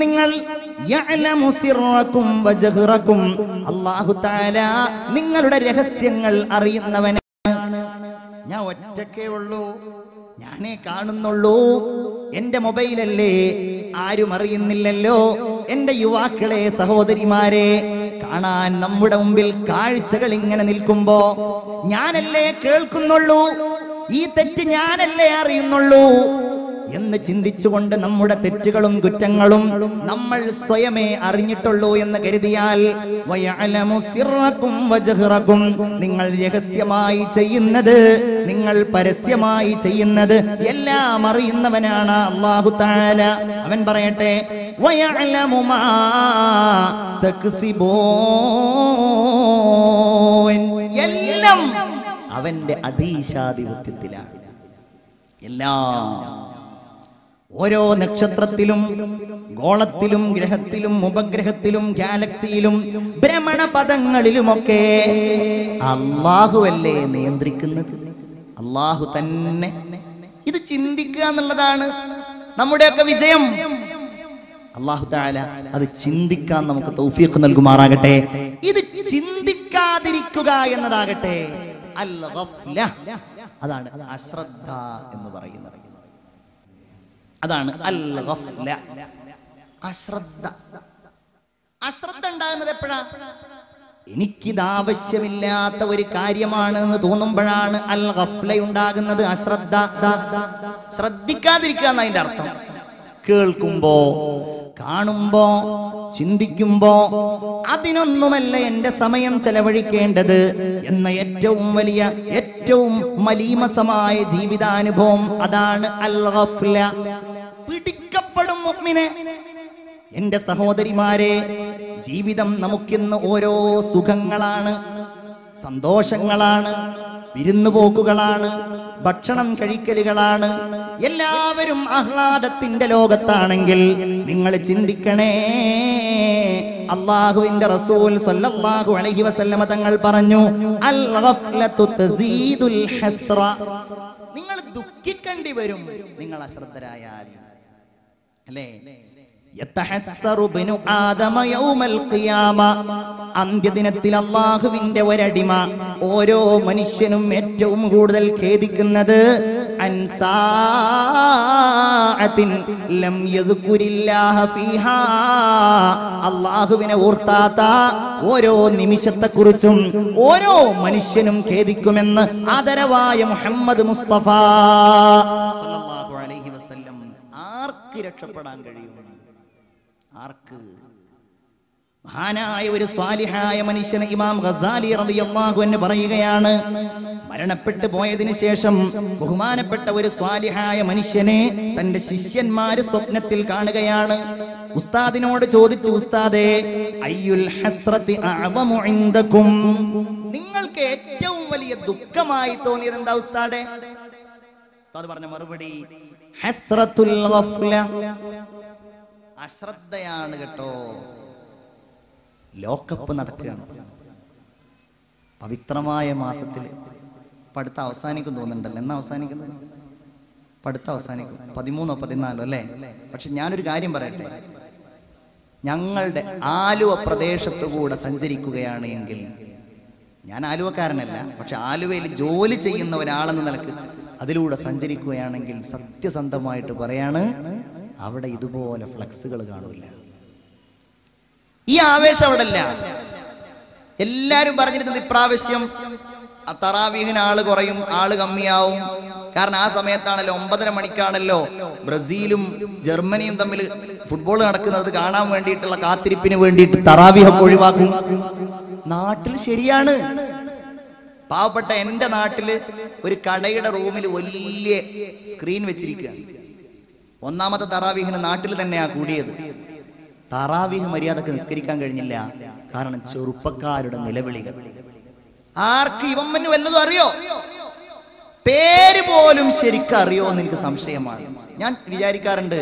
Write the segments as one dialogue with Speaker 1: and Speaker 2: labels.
Speaker 1: നിങ്ങൾ യഅലമു സിർറക്കും വജഹ്റക്കും, അല്ലാഹു തആല നിങ്ങളുടെ രഹസ്യങ്ങൾ അറിയുന്നവനാണ്. ഞാൻ ഒറ്റക്കേ ഉള്ളൂ, ഞാനേ കാണുന്നുള്ളൂ, എന്റെ മൊബൈലല്ലേ, ആരും അറിയുന്നില്ലല്ലോ. എന്റെ യുവാക്കളെ, സഹോദരിമാരെ, കാണാൻ നമ്മുടെ മുമ്പിൽ കാഴ്ചകൾ ഇങ്ങനെ നിൽക്കുമ്പോ ഞാനല്ലേ കേൾക്കുന്നുള്ളൂ, ഈ തെറ്റ് ഞാനല്ലേ അറിയുന്നുള്ളൂ എന്ന് ചിന്തിച്ചുകൊണ്ട് നമ്മുടെ തെറ്റുകളും കുറ്റങ്ങളും നമ്മൾ സ്വയമേ അറിഞ്ഞിട്ടുള്ളൂ എന്ന് കരുതിയാൽ, വയഅലമു സിർറക്കും വജഹ്റക്കും, നിങ്ങൾ രഹസ്യമായി ചെയ്യുന്നത്, നിങ്ങൾ പരസ്യമായി ചെയ്യുന്നത് എല്ലാം അറിയുന്നവനാണ് അല്ലാഹു തആല. അവൻ പറയട്ടെ, വയഅലമു മാ തക്സിബൂൻ, എല്ലാം അവന്റെ അധീശാധിപത്യത്തിലാണ്. എല്ലാം, ഓരോ നക്ഷത്രത്തിലും ഗോളത്തിലും ഗ്രഹത്തിലും ഉപഗ്രഹത്തിലും ഗാലക്സിയിലും ഭ്രമണപഥങ്ങളിലുമൊക്കെ അല്ലാഹുവല്ലേ നിയന്ത്രിക്കുന്നത്, അല്ലാഹു തന്നെ. ഇത് ചിന്തിക്കുക എന്നുള്ളതാണ് നമ്മുടെയൊക്കെ വിജയം. അല്ലാഹു തആല അത് ചിന്തിക്കാൻ നമുക്ക് തൗഫീഖ് നൽകുമാറാകട്ടെ. ഇത് ചിന്തിക്കാതിരിക്കുക എന്നതാകട്ടെ അൽ ഗഫ്ല, അതാണ് അശ്രദ്ധ എന്ന് പറയുന്നത്. അതാണ് അൽ ഗഫ്ല, അശ്രദ്ധ. അശ്രദ്ധ ഉണ്ടാകുന്നത് എപ്പോഴാ? എനിക്കിത് ആവശ്യമില്ലാത്ത ഒരു കാര്യമാണ് എന്ന് തോന്നുമ്പോഴാണ് അൽ ഗഫ്ല ഉണ്ടാകുന്നത്. അശ്രദ്ധ, ശ്രദ്ധിക്കാതിരിക്കുക എന്നതിന്റെ അർത്ഥം. കേൾക്കുമ്പോ, കാണുമ്പോ, ചിന്തിക്കുമ്പോ അതിനൊന്നുമല്ല എന്റെ സമയം ചെലവഴിക്കേണ്ടത് എന്ന ഏറ്റവും വലിയ, ഏറ്റവും മലീമസമായ ജീവിതാനുഭവം അതാണ് അൽ ഗഫ്ല. പിടിക്കപ്പെടും മുഅ്മിനെ. എന്റെ സഹോദരിമാരെ, ജീവിതം നമുക്കിന്ന് ഓരോ സുഖങ്ങളാണ്, സന്തോഷങ്ങളാണ്, വിരുന്നുപോക്കുകളാണ്, ഭക്ഷണം കഴിക്കലുകളാണ്. എല്ലാവരും ആഹ്ലാദത്തിന്റെ ലോകത്താണെങ്കിൽ നിങ്ങൾ ചിന്തിക്കണേ, അല്ലാഹുവിന്റെ റസൂൽ സ്വല്ലല്ലാഹു അലൈഹി വസല്ലമ തങ്ങൾ പറഞ്ഞു, അൽ ഗഫ്ലതു തസീദുൽ ഹസ്റ, നിങ്ങൾ ദുഃഖിക്കേണ്ടി വരും നിങ്ങൾ അശ്രദ്ധരായാൽ. അല്ലേ? യതഹസ്സറു ബിനു ആദമ യൗമൽ ഖിയാമ, അന്ത്യദിനത്തിൽ അല്ലാഹുവിന്റെ ഒരടിമ, ഓരോ മനുഷ്യനും ഏറ്റവും കൂടുതൽ ഖേദിക്കുന്നത് അൻസാഅത്തിൻ ലം യദ്കുരില്ലാഹ ഫീഹാ, അല്ലാഹുവിനെ ഓർത്താത്ത ഓരോ നിമിഷത്തെക്കുറിച്ചും ഓരോ മനുഷ്യനും ഖേദിക്കുമെന്ന് ആദരവായ മുഹമ്മദ് മുസ്തഫ സല്ലല്ലാഹു അലൈഹി വസല്ലം. ആർക്ക് രക്ഷപ്പെടാൻ കഴിയും? ആർക്ക്? മഹാനായ ഒരു സ്വാലിഹായ മനുഷ്യന് ഇമാം ഗസാലി റളിയല്ലാഹു അൻഹു പറയുകയാണ്, മരണപ്പെട്ടു പോയതിനു ശേഷം ബഹുമാനപ്പെട്ട ഒരു സ്വാലിഹായ മനുഷ്യനെ തന്റെ ശിഷ്യന്മാര് സ്വപ്നത്തിൽ കാണുകയാണ്. ഉസ്താദിനോട് ചോദിച്ചു, ഉസ്താദേ, അയ്യുൽ ഹസ്രത്തി അഅ്ളമു ഇൻദകും, നിങ്ങൾക്ക് ഏറ്റവും വലിയ ദുഃഖമായി തോന്നിയത് എന്താ ഉസ്താദേ? ഉസ്താദ് പറഞ്ഞ മറുപടി, ഹസ്രത്തുൽ ഗഫ്ല, അശ്രദ്ധയാണ് കേട്ടോ. ലോകകപ്പ് നടക്കുകയാണ്, പവിത്രമായ മാസത്തിൽ. പഠിത്തം അവസാനിക്കും തോന്നുന്നുണ്ടല്ലോ. എന്നാ അവസാനിക്കുന്നത്? പഠിത്തം അവസാനിക്കും 13ഓ 14ഓ അല്ലേ? പക്ഷെ ഞാനൊരു കാര്യം പറയട്ടെ, ഞങ്ങളുടെ ആലുവ പ്രദേശത്തുകൂടെ സഞ്ചരിക്കുകയാണ് എങ്കിൽ, ഞാൻ ആലുവക്കാരനല്ല, പക്ഷെ ആലുവയിൽ ജോലി ചെയ്യുന്ന ഒരാളെന്ന നിലക്ക് അതിലൂടെ സഞ്ചരിക്കുകയാണെങ്കിൽ സത്യസന്ധമായിട്ട് പറയാണ്, അവിടെ ഇതുപോലെ ഫ്ലക്സുകൾ കാണൂല. ഈ ആവേശം അവിടെ ഇല്ല. എല്ലാരും പറഞ്ഞിരുന്നത് ഇപ്രാവശ്യം തറാവീഹിന് ആള് കുറയും, ആള് കമ്മിയാവും. കാരണം ആ സമയത്താണല്ലോ, 9:30 മണിക്കാണല്ലോ ബ്രസീലും ജർമ്മനിയും തമ്മിൽ ഫുട്ബോൾ നടക്കുന്നത്. കാണാൻ വേണ്ടിയിട്ടുള്ള കാത്തിരിപ്പിന് വേണ്ടിയിട്ട് തറാവീഹ് ഒഴിവാക്കും. നാട്ടിൽ ശരിയാണ്. പാവപ്പെട്ട എന്റെ നാട്ടില് ഒരു കടയുടെ റൂമിൽ വലിയ സ്ക്രീൻ വെച്ചിരിക്കുകയാണ്. ഒന്നാമത്തെ തറാവീഹിന് നാട്ടിൽ തന്നെയാ കൂടിയത്. തറാവീഹ് മര്യാദക്ക് നിസ്കരിക്കാൻ കഴിഞ്ഞില്ല. കാരണം ചെറുപ്പക്കാരുടെ നിലവിളികൾ. ആർക്ക് ഇവമ്മന് വല്ലതും അറിയോ? പേര് പോലും ശരിക്കും അറിയോ എന്ന് എനിക്ക് സംശയമാണ്. ഞാൻ വിചാരിക്കാറുണ്ട്,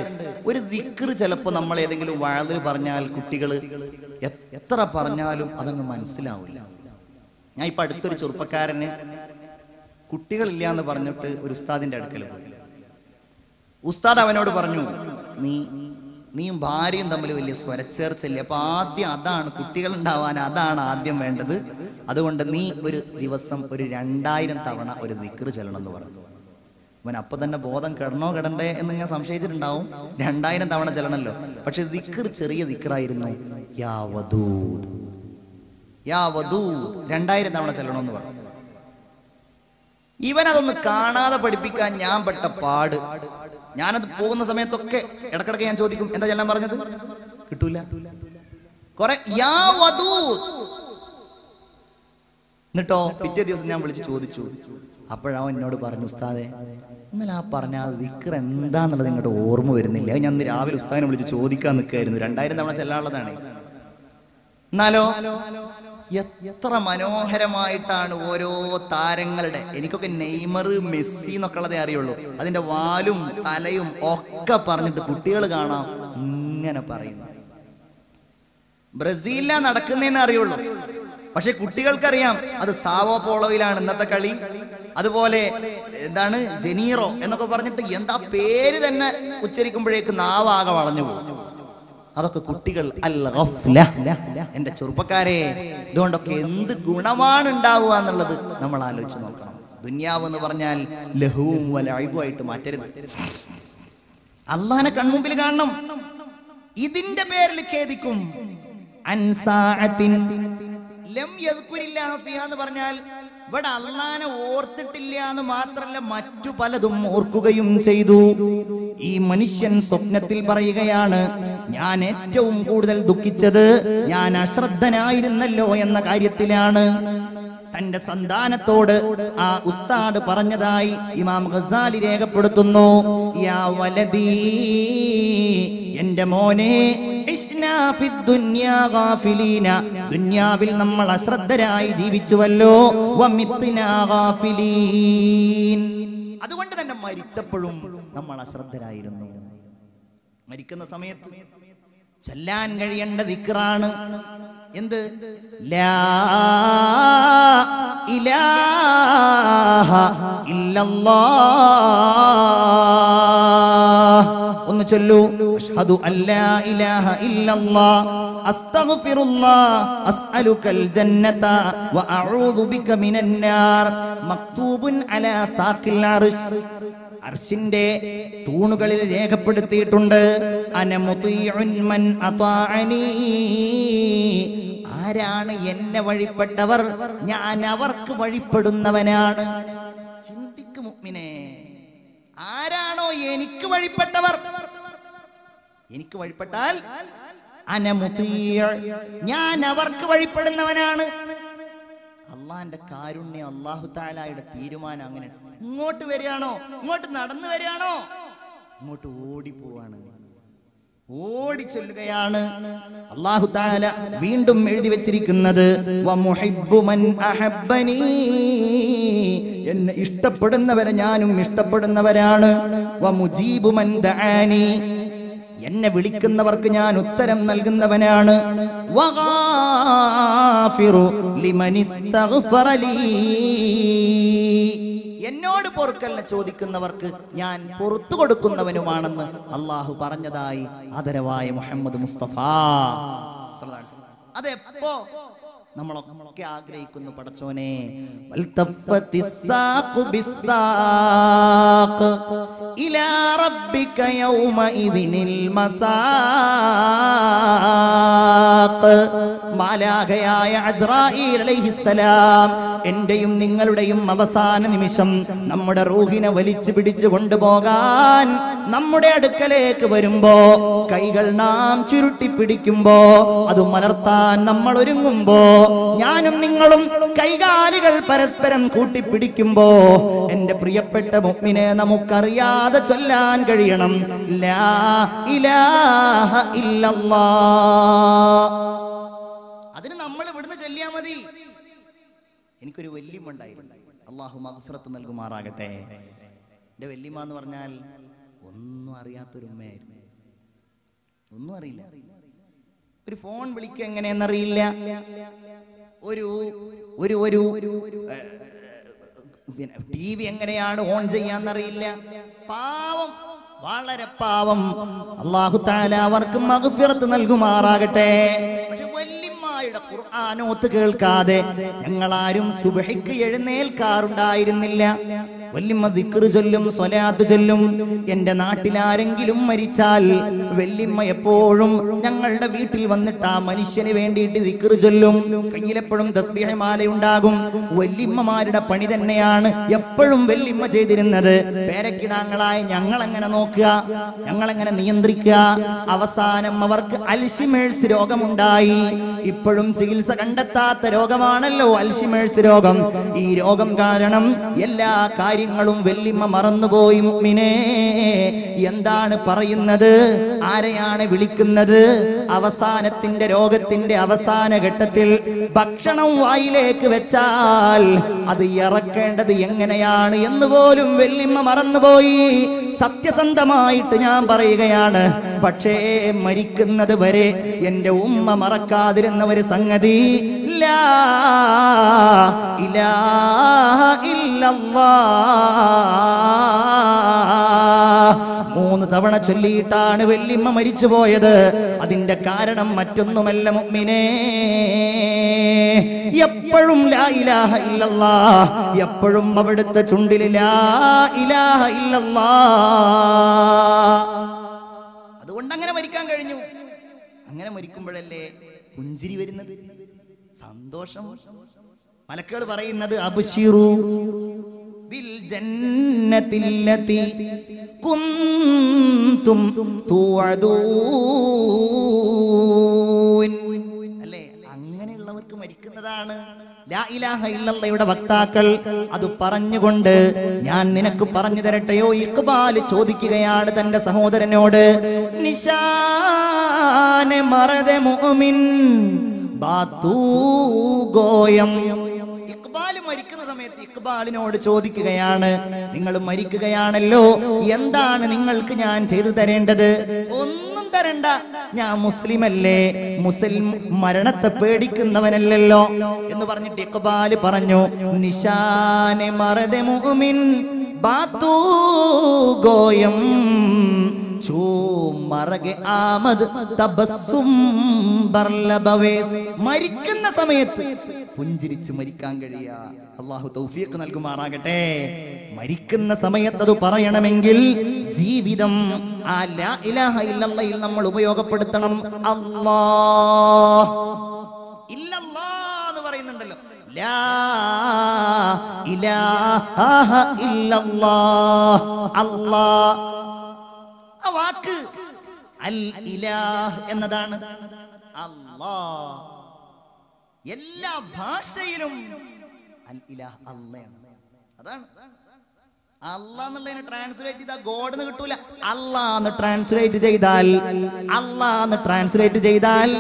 Speaker 1: ഒരു ദിക്ർ ചിലപ്പോൾ നമ്മൾ ഏതെങ്കിലും വഅദിൽ പറഞ്ഞാൽ കുട്ടികൾ എത്ര പറഞ്ഞാലും അതങ്ങ് മനസ്സിലാവില്ല. ഞാൻ ഇപ്പൊ അടുത്തൊരു ചെറുപ്പക്കാരന് കുട്ടികളില്ല എന്ന് പറഞ്ഞിട്ട് ഒരു ഉസ്താദിന്റെ അടുക്കൽ പോയി. ഉസ്താദ് അവനോട് പറഞ്ഞു, നീ നീയും ഭാര്യയും തമ്മിൽ വലിയ സ്വരച്ചേർച്ചയില്ല. അപ്പൊ ആദ്യം അതാണ്, കുട്ടികൾ ഉണ്ടാവാൻ അതാണ് ആദ്യം വേണ്ടത്. അതുകൊണ്ട് നീ ഒരു ദിവസം ഒരു 2000 തവണ ഒരു ദിക്ർ ചൊല്ലണം എന്ന് പറഞ്ഞു. അവൻ അപ്പൊ തന്നെ ബോധം കിടണ്ടേ എന്നിങ്ങനെ സംശയിച്ചിട്ടുണ്ടാവും. 2000 തവണ ചെല്ലണമല്ലോ. പക്ഷെ ദിക്ർ ചെറിയ ദിക്റായിരുന്നു. യാ വദൂദ്, യാ വദൂദ് 2000 തവണ ചെല്ലണമെന്ന് പറഞ്ഞു. ഇവനതൊന്ന് കാണാതെ പഠിപ്പിക്കാൻ ഞാൻ പെട്ട പാട്. ഞാനത് പോകുന്ന സമയത്തൊക്കെ ഇടക്കിടക്ക് ഞാൻ ചോദിക്കും, എന്താ ചെല്ലാൻ പറഞ്ഞത്? കിട്ടൂല. കുറെ യാ വദൂദ്. എന്നിട്ടോ പിറ്റേ ദിവസം ഞാൻ വിളിച്ച് ചോദിച്ചു. അപ്പോഴവൻ എന്നോട് പറഞ്ഞു, ഉസ്താദെ ഇന്നലെ ആ പറഞ്ഞ ദിക്ർ എന്താന്നുള്ളത് ഇങ്ങോട്ട് ഓർമ്മ വരുന്നില്ല. ഞാൻ ഇന്ന് രാവിലെ ഉസ്താദിനെ വിളിച്ച് ചോദിക്കാൻ നിൽക്കായിരുന്നു. 2000 തവണ ചെല്ലാനുള്ളതാണ്. എന്നാലോ എത്ര മനോഹരമായിട്ടാണ് ഓരോ താരങ്ങളുടെ, എനിക്കൊക്കെ നെയ്മർ, മെസ്സി എന്നൊക്കെ ഉള്ളതേ അറിയുള്ളൂ. അതിന്റെ വാലും തലയും ഒക്കെ പറഞ്ഞിട്ട് കുട്ടികൾ കാണാം ഇങ്ങനെ പറയുന്നു. ബ്രസീലിലാ നടക്കുന്നതെന്ന് അറിയുള്ളൂ. പക്ഷെ കുട്ടികൾക്കറിയാം അത് സാവോ പോളോയിലാണ് ഇന്നത്തെ കളി. അതുപോലെ എന്താണ് ജനീറോ എന്നൊക്കെ പറഞ്ഞിട്ട് എന്താ പേര് തന്നെ ഉച്ചരിക്കുമ്പോഴേക്ക് നാവാകെ വളഞ്ഞു പോകും. അതൊക്കെ കുട്ടികൾ. അൽ ഗഫ്ല. എന്റെ ചെറുപ്പക്കാരെ, ഇതുകൊണ്ടൊക്കെ എന്ത് ഗുണമാണ് ഉണ്ടാവുക എന്നുള്ളത് നമ്മൾ ആലോചിച്ച് നോക്കണം. ദുനിയാവ് എന്ന് പറഞ്ഞാൽ ലഹുവും വലൈബുമായിട്ട് മാറ്റരുത്. അള്ളാനെ കൺമുമ്പിൽ കാണണം. ഇതിന്റെ പേരിൽ ഖേദിക്കും. എന്ന് പറഞ്ഞാൽ ഇവിടെ അള്ളാനെ ഓർത്തിട്ടില്ല എന്ന് മാത്രല്ല, മറ്റു പലതും ഓർക്കുകയും ചെയ്തു. ഈ മനുഷ്യൻ സ്വപ്നത്തിൽ പറയുകയാണ്, ഞാൻ ഏറ്റവും കൂടുതൽ ദുഃഖിച്ചത് ഞാൻ അശ്രദ്ധനായിരുന്നല്ലോ എന്ന കാര്യത്തിലാണ്. തന്റെ സന്താനത്തോട് ആ ഉസ്താദ് പറഞ്ഞതായി ഇമാം ഗസാലി രേഖപ്പെടുത്തുന്നു. യാ വലദീ, എന്റെ മോനെ, ദുനിയാവിൽ നമ്മൾ അശ്രദ്ധരായി ജീവിച്ചുവല്ലോ. അതുകൊണ്ട് തന്നെ മരിച്ചപ്പോഴും നമ്മൾ അശ്രദ്ധരായിരുന്നു. മരിക്കുന്ന സമയത്ത് ചൊല്ലാൻ കഴിയേണ്ട ദിക്റാണ് എന്ത്? ലാ ഇലാഹ ഇല്ലല്ലാഹ്. ഒന്ന് ചൊല്ലൂ. അഷ്ഹദു അല്ലാ ഇലാഹ ഇല്ലല്ലാഹ് അസ്തഗ്ഫിറുല്ലാഹ് അസ്അലുകൽ ജന്നത വ അഊദു ബിക മിനൻ നാർ. മക്തൂബുൻ അലാ സാഖിൽ അർശ്. അർശിന്റെ തൂണുകളിൽ രേഖപ്പെടുത്തിയിട്ടുണ്ട്. അന മുതീഉൻ മൻ അതാഅനി. ആരാണ് എന്നെ വഴിപ്പെട്ടവർ, ഞാൻ അവർക്ക് വഴിപ്പെടുന്നവനാണ്. ചിന്തിക്കു മുഅ്മിനേ, ആരാണോ എനിക്ക് വഴിപ്പെട്ടവർ, എനിക്ക് വഴിപ്പെട്ടാൽ അന മുതീഉ, ഞാൻ അവർക്ക് വഴിപ്പെടുന്നവനാണ്. അള്ളാന്റെ കാരുണ്യം, അല്ലാഹു തആലയുടെ തീരുമാനം അങ്ങനെ. ഇങ്ങോട്ട് വരികയാണോ, ഇങ്ങോട്ട് നടന്നു വരികയാണോ, ഇങ്ങോട്ട് ഓടിപ്പോവാണ്, ഓടി ചൊല്ലുകയാണ്. അല്ലാഹു തആല വീണ്ടും എഴുതി വെച്ചിരിക്കുന്നത് വമുഹിബ്ബു മൻ അഹബ്ബനി, എന്നെ ഇഷ്ടപ്പെടുന്നവരെ ഞാനും ഇഷ്ടപ്പെടുന്നവരാണ്. വമുജീബു മൻ ദആനി, എന്നെ വിളിക്കുന്നവർക്ക് ഞാൻ ഉത്തരം നൽകുന്നവനാണ്. വഗാഫിറു ലിമൻ ഇസ്തഗ്ഫറ ലീ, എന്നോട് പൊറുക്കലിനെ ചോദിക്കുന്നവർക്ക് ഞാൻ പൊറുത്തു കൊടുക്കുന്നവനുമാണെന്ന് അള്ളാഹു പറഞ്ഞതായി ആദരവായ മുഹമ്മദ് മുസ്തഫ. അതെപ്പോ നമ്മളൊക്കെ ആഗ്രഹിക്കുന്നു, പടച്ചോനെ ഇലാ റബ്ബിക യൗമഇദിനിൽ മസാഖ്. മാലാഖയായ അസ്രായീൽ അലൈഹിസ്സലാം എന്റെയും നിങ്ങളുടെയും അവസാന നിമിഷം നമ്മുടെ റൂഹിനെ വലിച്ചു പിടിച്ചു കൊണ്ടുപോകാൻ നമ്മുടെ അടുക്കലേക്ക് വരുമ്പോ, കൈകൾ നാം ചുരുട്ടി പിടിക്കുമ്പോ, അത് മലർത്താൻ നമ്മൾ ഒരുങ്ങുമ്പോ, ഞാനും നിങ്ങളും കൈകാലുകൾ പരസ്പരം കൂട്ടിപ്പിടിക്കുമ്പോ, എന്റെ പ്രിയപ്പെട്ട മുഅ്മിനെ നമുക്കറിയാതെ ചൊല്ലാൻ കഴിയണം ലാ ഇലാഹ ഇല്ലല്ലാഹ്. അതിന് നമ്മൾ ഇവിടുന്ന് ചൊല്ലിയാ മതി. എനിക്കൊരു വല്യമ്മ ഉണ്ടായിരുന്നു, അല്ലാഹു മഗ്ഫിറത്ത് നൽകുമാറാകട്ടെ. എന്റെ വല്യമ്മ എന്ന് പറഞ്ഞാൽ ഒന്നും അറിയാത്തൊരു ഉമ്മയായിരുന്നു. ഒന്നും അറിയില്ല. ഒരു ഫോൺ വിളിക്കുക എങ്ങനെയെന്നറിയില്ല, ഒരു ഒരു ഒരു ടി വി എങ്ങനെയാണ് ഓൺ ചെയ്യാന്നറിയില്ല. പാവം വളരെ പാവം. അല്ലാഹു തആല അവർക്ക് മഗ്ഫിറത്ത് നൽകുമാറാകട്ടെ. പക്ഷെ വല്യമ്മയുടെ ഖുർആനോത്ത് കേൾക്കാതെ ഞങ്ങളാരും സുബ്ഹിക്ക് എഴുന്നേൽക്കാറുണ്ടായിരുന്നില്ല. വല്യമ്മ ദിക്റ് ചൊല്ലും, സ്വലാത്ത് ചൊല്ലും. എന്റെ നാട്ടിലാരെങ്കിലും മരിച്ചാൽ വല്യമ്മ എപ്പോഴും ഞങ്ങളുടെ വീട്ടിൽ വന്നിട്ട് ആ മനുഷ്യന് വേണ്ടിയിട്ട് ദിക്റ് ചൊല്ലും. കയ്യിലെപ്പോഴും തസ്ബീഹ് മാലയുണ്ടാകും. വല്യമ്മമാരുടെ പണി തന്നെയാണ് എപ്പോഴും വല്യമ്മ ചെയ്തിരുന്നത്. പേരക്കിടാങ്ങളായ ഞങ്ങളെങ്ങനെ നോക്കുക, ഞങ്ങളെങ്ങനെ നിയന്ത്രിക്കുക. അവസാനം അവർക്ക് അൽഷിമേഴ്സ് രോഗമുണ്ടായി. ഇപ്പോഴും ചികിത്സ കണ്ടെത്താത്ത രോഗമാണല്ലോ അൽഷിമേഴ്സ് രോഗം. ഈ രോഗം കാരണം എല്ലാ കാര്യങ്ങളും വല്യമ്മ മറന്നുപോയി. മുഅ്മിനേ, എന്താണ് പറയുന്നത്? ആരെയാണ് വിളിക്കുന്നത്? അവസാനത്തിന്റെ രോഗത്തിന്റെ അവസാന ഘട്ടത്തിൽ ഭക്ഷണം വായിലേക്ക് വെച്ചാൽ അത് ഇറക്കേണ്ടത് എങ്ങനെയാണ് എന്ന് പോലും വല്യമ്മ മറന്നുപോയി. സത്യസന്ധമായിട്ട് ഞാൻ പറയുകയാണ്. പക്ഷേ മരിക്കുന്നത് വരെ എന്റെ ഉമ്മ മറക്കാതിരുന്ന ഒരു സംഗതി ലാ ഇലാഹ ഇല്ലല്ലാഹ് 3 തവണ ചൊല്ലിയിട്ടാണ് വല്യമ്മ മരിച്ചു പോയത്. അതിന്റെ കാരണം മറ്റൊന്നുമല്ല മുഅ്മിനേ, എപ്പോഴും ലാ ഇലാഹ ഇല്ലല്ലാഹ്, എപ്പോഴും അവിടുത്തെ ചുണ്ടിൽ ലാ ഇലാഹ ഇല്ലല്ലാഹ്. അതുകൊണ്ട് അങ്ങനെ മരിക്കാൻ കഴിഞ്ഞു. അങ്ങനെ മരിക്കുമ്പോഴല്ലേ പുഞ്ചിരി വരുന്നത്, സന്തോഷം. മലക്കുകൾ പറയുന്നത് അബ്ശിറു ബിൽ ജന്നത്തില്ലതി കുന്തും തുഅദൂൻ. അല്ലേ, അങ്ങനെയുള്ളവർക്ക് മരിക്കുന്നതാണ് ലാ ഇലാഹ ഇല്ലല്ലാഹയുടെ വക്താക്കൾ. അത് പറഞ്ഞുകൊണ്ട് ഞാൻ നിനക്ക് പറഞ്ഞു തരട്ടെയോ? ഇഖ്ബാൽ ചോദിക്കുകയാണ് തന്റെ സഹോദരനോട്. നിശാനെ മറദെ മുഅ്മിൻ ബാതൂ ഗോയം. ഇഖ്ബാൽ മരിക്കുന്ന സമയത്ത് ഇഖ്ബാലിനോട് ചോദിക്കുകയാണ്, നിങ്ങൾ മരിക്കുകയാണല്ലോ, എന്താണ് നിങ്ങൾക്ക് ഞാൻ ചെയ്തു തരേണ്ടത്? ഒന്നും തരണ്ട, ഞാൻ മുസ്ലിമല്ലേ, മുസ്ലിം മരണത്തെ പേടിക്കുന്നവനല്ലല്ലോ എന്ന് പറഞ്ഞിട്ട് ഇഖ്ബാൽ പറഞ്ഞു, നിശാനെ മറദെ മുഅ്മിൻ ബാതൂ ഗോയം ചൂ മറകെ ആമദ് തബസ്സും ബർലബവേസ്. മരിക്കുന്ന സമയത്ത് പുഞ്ചിരിച്ച് മരിക്കാൻ കഴിയാ. അല്ലാഹു തൗഫീഖ് നൽകുമാറാകട്ടെ. മരിക്കുന്ന സമയത്ത് അത് പറയണമെങ്കിൽ ജീവിതം ആ ലാ ഇലാഹ ഇല്ലല്ലാഹയിൽ നമ്മൾ ഉപയോഗപ്പെടുത്തണം. അല്ലാഹ് ഇല്ലല്ലാഹ് എന്ന് പറയുന്നുണ്ടല്ലോ, ലാ ഇലാഹ ഇല്ലല്ലാഹ്. അല്ലാഹ് ആ വാക്ക് അൽ ഇലാഹ് എന്നതാണ്. അല്ലാഹ് എല്ലാ ഭാഷയിലും അൽ ഇലാഹ് അല്ലാഹ്. അതാണ് അല്ലാഹ് എന്നുള്ളതിനെ ട്രാൻസ്ലേറ്റ് ചെയ്താൽ ഗോഡ് എന്ന് കിട്ടൂല. അല്ലാഹ് എന്ന് ട്രാൻസ്ലേറ്റ് ചെയ്താൽ, അല്ലാഹ് എന്ന് ട്രാൻസ്ലേറ്റ് ചെയ്താൽ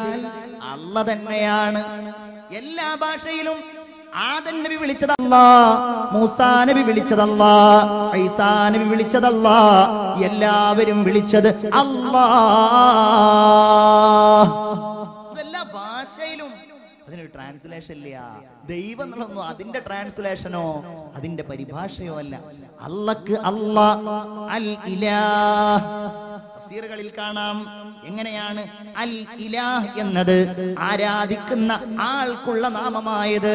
Speaker 1: അല്ലാഹ് തന്നെയാണ് എല്ലാ ഭാഷയിലും. ആദം നബി വിളിച്ചത് അല്ലാഹ്, മൂസാ നബി വിളിച്ചത് അല്ലാഹ്, ഈസാ നബി വിളിച്ചത് അല്ലാഹ്, എല്ലാവരും വിളിച്ചത് അല്ലാഹ്. എല്ലാ ഭാഷയിലും അതിനൊരു ട്രാൻസ്ലേഷൻ ഇല്ല. ദൈവം എന്നുള്ളതൊന്നും അതിന്റെ ട്രാൻസ്ലേഷനോ അതിന്റെ പരിഭാഷയോ അല്ല. അല്ലാഹ്ക്ക് അല്ലാഹ് അൽ ഇലാഹ്. തഫ്സീറുകളിൽ കാണാം എങ്ങനെയാണ് അൽ ഇലാഹ് എന്നത് ആരാധിക്കുന്ന ആൾക്കുള്ള നാമമായത്.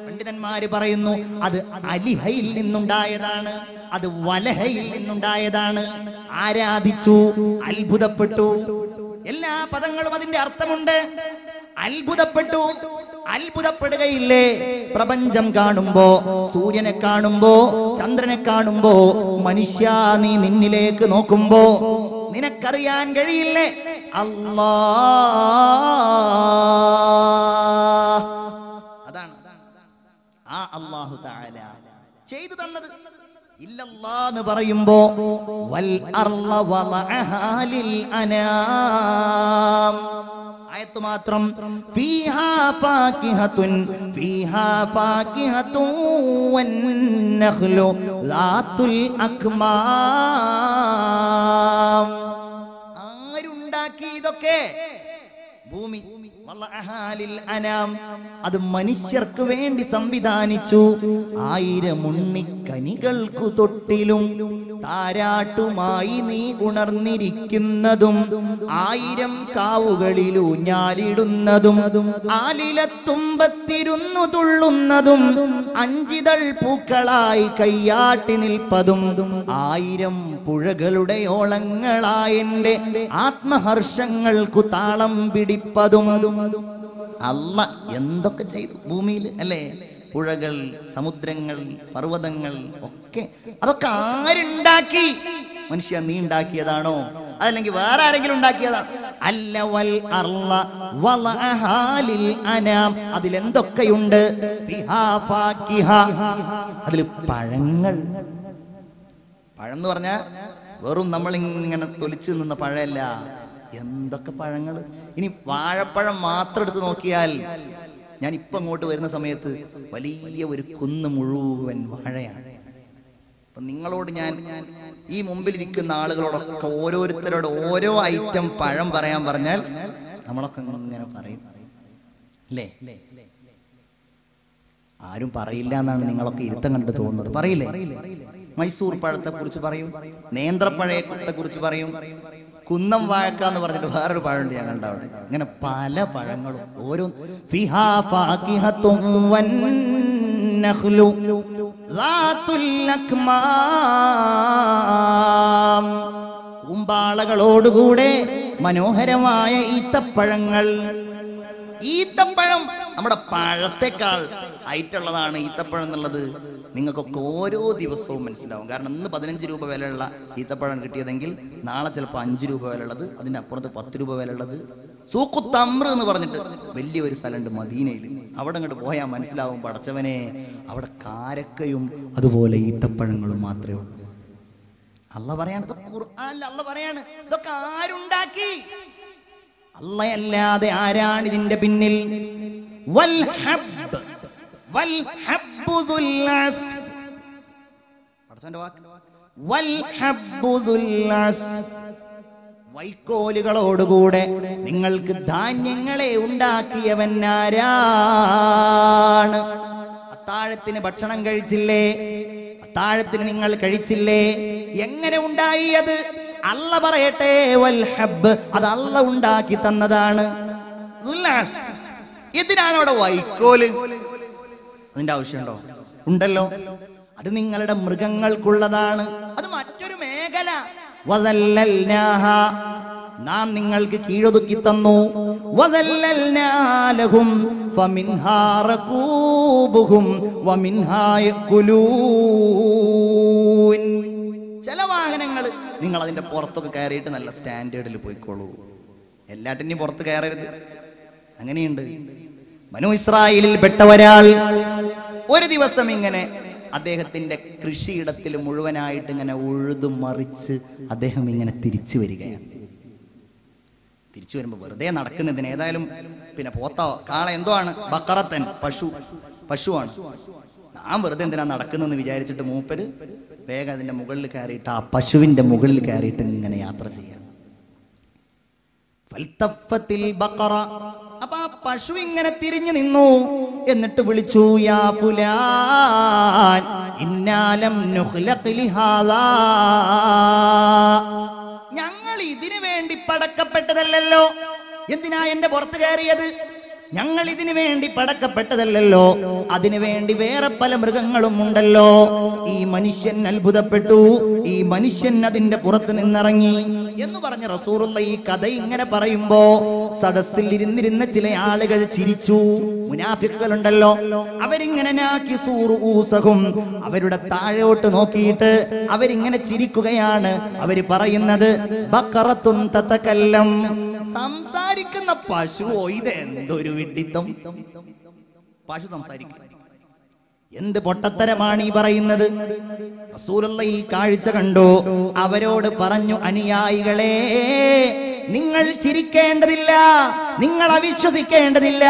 Speaker 1: പണ്ഡിതന്മാര് പറയുന്നു അത് അലിഹയിൽ നിന്നുണ്ടായതാണ്, അത് വലഹയിൽ നിന്നുണ്ടായതാണ്. ആരാധിച്ചു, അത്ഭുതപ്പെട്ടു. എല്ലാ പദങ്ങളും അതിന്റെ അർത്ഥമുണ്ട്. അത്ഭുതപ്പെട്ടു, അത്ഭുതപ്പെടുകയില്ലേ? പ്രപഞ്ചം കാണുമ്പോ, സൂര്യനെ കാണുമ്പോ, ചന്ദ്രനെ കാണുമ്പോ, മനുഷ്യ നീ നിന്നിലേക്ക് നോക്കുമ്പോ നിനക്കറിയാൻ കഴിയില്ലേ അല്ലാഹ്? അതാണ് ആ അല്ലാഹു തആല ചെയ്തു തന്നത്. ഇല്ലല്ലാഹ് എന്ന് പറയുമ്പോ വൽ അർള വലഅഹാ ലിൽ അനാം ആയത്ത് മാത്രം. ഫീഹാ ഫാകിഹത്തുൻ വന്നഖ്ലു ദാത്തുൽ അക്മാം. ആരുണ്ടാക്കി ഇതൊക്കെ? ഭൂമി അത് മനുഷ്യർക്ക് വേണ്ടി സംവിധാനിച്ചു. 1000 ഉണ്ണിക്കനികൾക്കു തൊട്ടിലും താരാട്ടുമായി നീ ഉണർന്നിരിക്കുന്നതും 1000 കാവുകളിലൂഞ്ഞാലിടുന്നതും ആലിലത്തുമ്പത്തിരുന്നു തുള്ളുന്നതും 5 ഇതൾ പൂക്കളായി കയ്യാട്ടി നിൽപ്പതും 1000 പുഴകളുടെ ഓളങ്ങളായെന്റെ ആത്മഹർഷങ്ങൾക്കു താളം പിടിപ്പതും. അല്ല എന്തൊക്കെ ചെയ്തു ഭൂമിയിൽ അല്ലേ? പുഴകൾ, സമുദ്രങ്ങൾ, പർവ്വതങ്ങൾ ഒക്കെ അതൊക്കെ ആരുണ്ടാക്കി? മനുഷ്യ നീ ഉണ്ടാക്കിയതാണോ? അതല്ലെങ്കിൽ വേറെ ആരെങ്കിലും ഉണ്ടാക്കിയതാണോ? അല്ല. വൽ അർള വളഅഹാ ലിൽ അനാം, അതിലെന്തൊക്കെയുണ്ട്? ഫിഹാ ഫാകിഹ, അതിൽ പഴങ്ങൾ. പഴം എന്ന് പറഞ്ഞാൽ വെറും നമ്മളിങ്ങനെ തൊലിച്ചു നിന്ന പഴമല്ല, എന്തൊക്കെ പഴങ്ങൾ. ഇനി വാഴപ്പഴം മാത്രം എടുത്ത് നോക്കിയാൽ, ഞാൻ ഇപ്പം അങ്ങോട്ട് വരുന്ന സമയത്ത് വലിയ ഒരു കുന്ന് മുഴുവൻ വാഴയാണ്. അപ്പം നിങ്ങളോട് ഞാൻ ഈ മുമ്പിലിരിക്കുന്ന ആളുകളോടൊക്കെ ഓരോരുത്തരോട് ഓരോ ഐറ്റം പഴം പറയാൻ പറഞ്ഞാൽ നമ്മളൊക്കെ ഇങ്ങനെ പറയും അല്ലേ? ആരും പറയില്ല എന്നാണ് നിങ്ങളൊക്കെ ഇരുത്തം കണ്ടിട്ട് തോന്നുന്നത്. പറയില്ലേ? മൈസൂർ പഴത്തെ കുറിച്ച് പറയും, നേന്ത്രപ്പഴത്തെ കുറിച്ച് പറയും, കുന്നം വാഴക്ക എന്ന് പറഞ്ഞിട്ട് വേറൊരു പഴമുണ്ട് ഞാൻ കണ്ട അവിടെ. ഇങ്ങനെ പല പഴങ്ങളും ഓരോ. ഫിഹാ ഫാകിഹത്തും വന്നഖ്ലു ദാതുൽ അക്മാം, കൂമ്പാളകളോടുകൂടെ മനോഹരമായ ഈത്തപ്പഴങ്ങൾ. ഈത്തപ്പഴം നമ്മുടെ പഴത്തെക്കാൾ ആയിട്ടുള്ളതാണ് ഈത്തപ്പഴം എന്നുള്ളത് നിങ്ങൾക്കൊക്കെ ഓരോ ദിവസവും മനസ്സിലാവും. കാരണം ഇന്ന് 15 രൂപ വിലയുള്ള ഈത്തപ്പഴം കിട്ടിയതെങ്കിൽ നാളെ ചിലപ്പോൾ 5 രൂപ വിലയുള്ളത്, അതിൻ്റെ അപ്പുറത്ത് 10 രൂപ വിലയുള്ളത്. സൂഖുത്തമ്ര എന്ന് പറഞ്ഞിട്ട് വലിയൊരു സ്ഥലമുണ്ട് മദീനയിൽ. അവിടെ അങ്ങോട്ട് പോയാൽ മനസ്സിലാവും, പടച്ചവനെ അവിടെ കാരക്കയും അതുപോലെ ഈത്തപ്പഴങ്ങളും മാത്രമേ ഉള്ളൂ. അള്ള പറയാണ്, ഖുർആനിൽ അള്ള പറയാണ്, ഇതൊക്കെ ആരുണ്ടാക്കി? അള്ളയല്ലാതെ ആരാണ് ഇതിന്റെ പിന്നിൽ? വൽ ഹബ്ബ് വൽ ഹബ്ബു ദുൽ അസ്ഫ്, പടച്ചവന്റെ വാക്ക്, വൽ ഹബ്ബു ദുൽ അസ്ഫ്, വൈക്കോലുകളോടുകൂടെ നിങ്ങൾക്ക് ധാന്യങ്ങളെ ഉണ്ടാക്കിയവൻ ആരാണ്? അത്താഴത്തിന് ഭക്ഷണം കഴിച്ചില്ലേ? അത്താഴത്തിന് നിങ്ങൾ കഴിച്ചില്ലേ? എങ്ങനെ ഉണ്ടായി അത്? അല്ല പറയട്ടെ, വൽ ഹബ്ബ്, അത് അല്ല ഉണ്ടാക്കി തന്നതാണ്. എന്തിനാണ് അവിടെ വൈക്കോല്? അതിന്റെ ആവശ്യമുണ്ടോ? ഉണ്ടല്ലോ. അത് നിങ്ങളുടെ മൃഗങ്ങൾക്കുള്ളതാണ്. അത് മറ്റൊരു മേഖല. വദല്ലൽനാഹ, നാം നിങ്ങൾക്ക് കീഴൊതുക്കി തന്നു. വദല്ലൽനാ ലഹും ഫമിൻഹാ റകൂബുഹും വമിൻഹാ യഅകുലൂൻ. ചില വാഹനങ്ങൾ നിങ്ങൾ അതിന്റെ പുറത്തൊക്കെ കയറിയിട്ട് നല്ല സ്റ്റാൻഡേർഡിൽ പോയിക്കോളൂ, എല്ലാറ്റിനും പുറത്ത് കയറരുത്. അങ്ങനെയുണ്ട്. ബനൂ ഇസ്രായേലിൽ പെട്ട ഒരാൾ ഒരു ദിവസം ഇങ്ങനെ അദ്ദേഹത്തിന്റെ കൃഷിയിടത്തിൽ മുഴുവനായിട്ട് ഇങ്ങനെ ഉഴുതു മറിച്ച് അദ്ദേഹം ഇങ്ങനെ തിരിച്ചു വരികയാണ്. തിരിച്ചു വരുമ്പോൾ വെറുതെ നടക്കുന്നതിന്, ഏതായാലും പിന്നെ പോത്തോ കാള എന്തോ ആണ്, ബക്കറത്തൻ, പശുവാണ്. ഞാൻ വെറുതെ എന്തിനാ നടക്കുന്നതെന്ന് വിചാരിച്ചിട്ട് മൂപ്പര് വേഗം അതിന്റെ മുകളിൽ കയറിയിട്ട് ആ പശുവിന്റെ മുകളിൽ കയറിയിട്ട് ഇങ്ങനെ യാത്ര ചെയ്യാണ്. അപ്പൊ ആ പശു ഇങ്ങനെ തിരിഞ്ഞു നിന്നു. എന്നിട്ട് വിളിച്ചു, യാ ഫുലാൻ ഇന്നാലം നുഖ്ലഖ് ലിഹാദാ, ഞങ്ങൾ ഇതിനു വേണ്ടി പടക്കപ്പെട്ടതല്ലല്ലോ. എന്തിനാ എന്റെ പുറത്ത് കയറിയത്? ഞങ്ങൾ ഇതിനു വേണ്ടി പടക്കപ്പെട്ടതല്ലല്ലോ. അതിനു വേണ്ടി വേറെ പല മൃഗങ്ങളും ഉണ്ടല്ലോ. ഈ മനുഷ്യൻ അത്ഭുതപ്പെട്ടു. ഈ മനുഷ്യൻ അതിന്റെ പുറത്ത് നിന്നിറങ്ങി എന്ന് പറഞ്ഞ റസൂലുള്ള ഈ കഥ ഇങ്ങനെ പറയുമ്പോ സദസ്സിൽ ഇരുന്നിരുന്ന ചില ആളുകൾ ചിരിച്ചു. മുനാഫിക്കുകളുണ്ടല്ലോ, അവരിങ്ങനെ അവരുടെ താഴോട്ട് നോക്കിയിട്ട് അവരിങ്ങനെ ചിരിക്കുകയാണ്. അവര് പറയുന്നത്, ബഖറത്തുൻ തതകല്ലം, സംസാരിക്കുന്ന പശുവോ, ഇത് എന്തൊരു വിഡ്ഢിത്തം. പശു സംസാരിക്കും, എന്ത് പൊട്ടത്തരമാണ് ഈ പറയുന്നത്? റസൂലുള്ള ഈ കാഴ്ച കണ്ടു. അവരോട് പറഞ്ഞു, അനുയായികളെ, നിങ്ങൾ ചിരിക്കേണ്ടതില്ല, നിങ്ങൾ അവിശ്വസിക്കേണ്ടതില്ല.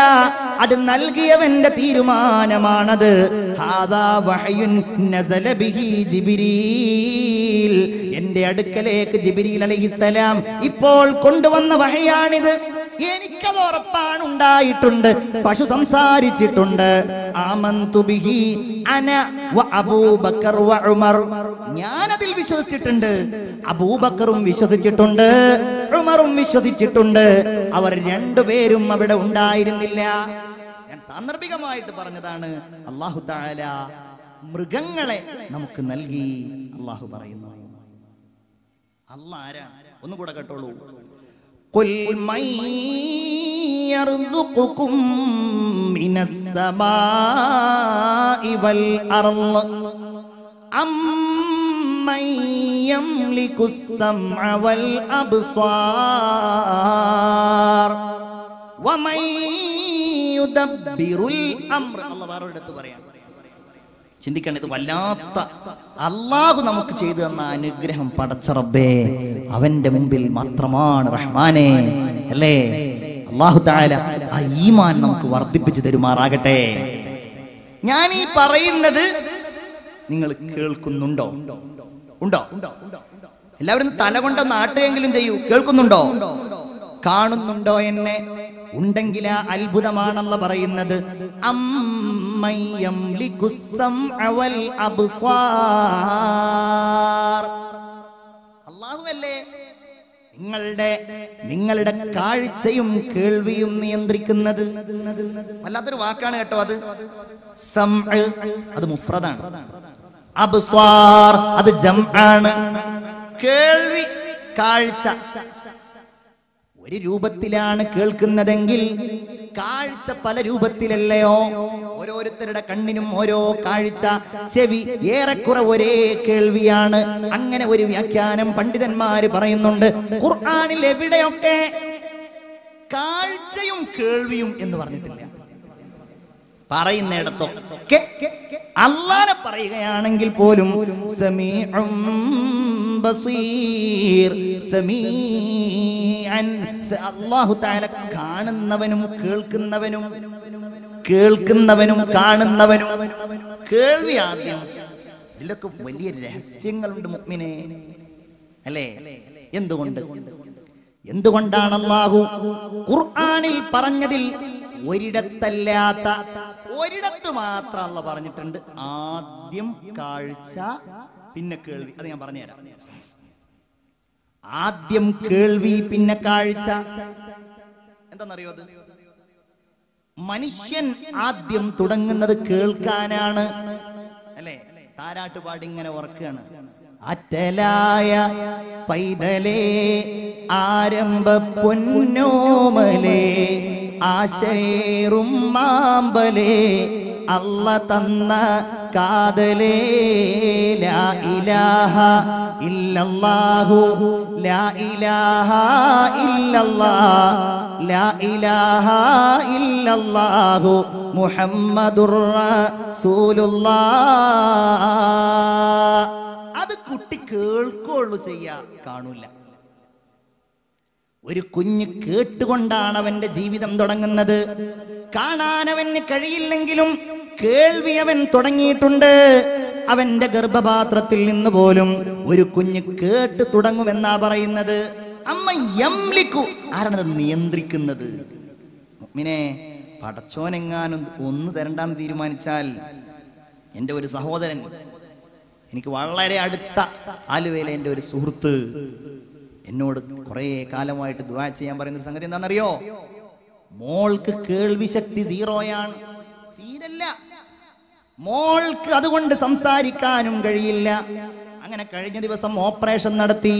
Speaker 1: അത് നൽകിയവന്റെ തീരുമാനമാണത്. ഹാദാ വഹയുൻ നസല ബിഹി ജിബ്രീൽ, എന്റെ അടുക്കലേക്ക് ജിബ്രീൽ അലൈഹിസ്സലാം ഇപ്പോൾ കൊണ്ടുവന്ന വഹയാണിത്. എനിക്കത് ഉറപ്പാണ് ഉണ്ടായിട്ടുണ്ട്. പശു സംസാരിച്ചിട്ടുണ്ട്. ആമന്തു ബിഹി അന വ അബൂബക്കർ വ ഉമർ. ഞാനതിൽ വിശ്വസിച്ചിട്ടുണ്ട്. അബൂബക്കറും വിശ്വസിച്ചിട്ടുണ്ട്, ഉമറും വിശ്വസിച്ചിട്ടുണ്ട്. അവർ രണ്ടുപേരും അവിടെ ഉണ്ടായിരുന്നില്ല. ഞാൻ സാന്ദർഭികമായിട്ട് പറഞ്ഞതാണ്. അല്ലാഹു തആല മൃഗങ്ങളെ നമുക്ക് നൽകി. അല്ലാഹു പറയുന്നു. അല്ലാഹ് ആരാ? ഒന്നുകൂടെ കേട്ടോളൂ. ഖുൽ മൻ യർസുഖുകും മിനസ് സമാഇ വൽ അർള് അമ്മൻ യംലികുസ് സമഅ വൽ അബ്സാർ വമൻ യുദബ്ബിറുൽ അംർ. അല്ലാഹ് വേറൊരിടത്ത് പറയാം. ചിന്തിക്കണം, ഇത് വല്ലാത്ത അല്ലാഹു നമുക്ക് ചെയ്തു തന്ന അനുഗ്രഹം. പടച്ച റബ്ബേ, അവന്റെ മുമ്പിൽ മാത്രമാണ് റഹ്മാനെ, അല്ലേ? അല്ലാഹു തആല ആ ഈമാൻ നമുക്ക് വർദ്ധിപ്പിച്ചു തരുമാറാകട്ടെ. ഞാൻ ഈ പറയുന്നത് നിങ്ങൾ കേൾക്കുന്നുണ്ടോ? ഉണ്ടോ? എല്ലാവരും തല കൊണ്ടൊന്ന് ആട്ടുകയെങ്കിലും ചെയ്യൂ. കേൾക്കുന്നുണ്ടോ? കാണുന്നുണ്ടോ എന്നെ? ഉണ്ടെങ്കിൽ അത്ഭുതമാണല്ല പറയുന്നത്. അല്ലാഹുവല്ലേ നിങ്ങളുടെ കാഴ്ചയും കേൾവിയും നിയന്ത്രിക്കുന്നത്. വല്ലാത്തൊരു വാക്കാണ് കേട്ടോ അത്. സംഅ് അത് മുഫ്രദാണ്, അബ്സ്വാർ അത് ജംആണ്. കേൾവി, കാഴ്ച ഒരു രൂപത്തിലാണ് കേൾക്കുന്നതെങ്കിൽ കാഴ്ച പല രൂപത്തിലല്ലയോ? ഓരോരുത്തരുടെ കണ്ണിനും ഓരോ കാഴ്ച. ചെവി ഏറെക്കുറെ ഒരേ കേൾവിയാണ്. അങ്ങനെ ഒരു വ്യാഖ്യാനം പണ്ഡിതന്മാര് പറയുന്നുണ്ട്. ഖുർആനിൽ എവിടെയൊക്കെ കാഴ്ചയും കേൾവിയും എന്ന് പറഞ്ഞിട്ടില്ല. പറയുന്നിടത്തൊക്കെ അല്ലാഹനെ പറയുകയാണെങ്കിൽ പോലും സമീഉം ബസീർ, സമീഅൻ, അല്ലാഹു തആല കാണുന്നവനും കേൾക്കുന്നവനും കാണുന്നവനും. കേൾവി ആദ്യം. ഇതിലൊക്കെ വലിയ രഹസ്യങ്ങളുണ്ട് മുഅ്മിനേ, അല്ലേ? എന്തുകൊണ്ടാണ് അല്ലാഹു ഖുർആനിൽ പറഞ്ഞതിൽ ഒരിടത്തല്ലാത്ത ഒരിടത്ത് മാത്രം അല്ലാഹു പറഞ്ഞിട്ടുണ്ട് ആദ്യം കാഴ്ച പിന്നെ കേൾവി. അത് ഞാൻ പറഞ്ഞുതരാം. ആദ്യം കേൾവി പിന്നെ കാഴ്ച. എന്താണെന്നറിയോ? അത് മനുഷ്യൻ ആദ്യം തുടങ്ങുന്നത് കേൾക്കാനാണ്, അല്ലേ? താരാട്ടുപാടി ഇങ്ങനെ ഉറക്കുകയാണ്. അറ്റലായ പൈതലേ ആരംഭ പൊന്നോമലേ ആശയേറും മാമ്പലേ അല്ല തന്ന കാതലേ ലാ ഇലാഹ ഇല്ലല്ലാഹു ലാ ഇലാഹ ഇല്ലല്ലാഹ് ലാ ഇലാഹ ഇല്ലല്ലാഹു മുഹമ്മദുർ റസൂലുള്ളാഹ്. അത് കുട്ടി കേൾക്കുള്ളൂ, ചെയ്യാ, കാണൂല. ഒരു കുഞ്ഞ് കേട്ടുകൊണ്ടാണ് അവന്റെ ജീവിതം തുടങ്ങുന്നത്. കാണാൻ അവന് കഴിയില്ലെങ്കിലും കേൾവി അവൻ തുടങ്ങിയിട്ടുണ്ട്. അവന്റെ ഗർഭപാത്രത്തിൽ നിന്ന് പോലും ഒരു കുഞ്ഞ് കേട്ട് തുടങ്ങുമെന്നാ പറയുന്നത്. അമ്മ യംലിക്കു, ആരാണത് നിയന്ത്രിക്കുന്നത്? മുഅ്മിനേ, പടച്ചോനെങ്ങാനും ഒന്ന് തരണ്ടാന്ന് തീരുമാനിച്ചാൽ, എൻ്റെ ഒരു സഹോദരൻ, എനിക്ക് വളരെ അടുത്ത ആലുവയിലെ എൻ്റെ ഒരു സുഹൃത്ത് എന്നോട് കുറെ കാലമായിട്ട് ദുആ ചെയ്യാൻ പറയുന്ന ഒരു സംഗതി എന്താണെന്നറിയോ? മോൾക്ക് കേൾവി ശക്തി സീറോയാണ്, തീരല്ല. മോൾക്ക് അതുകൊണ്ട് സംസാരിക്കാനും കഴിയില്ല. അങ്ങനെ കഴിഞ്ഞ ദിവസം ഓപ്പറേഷൻ നടത്തി.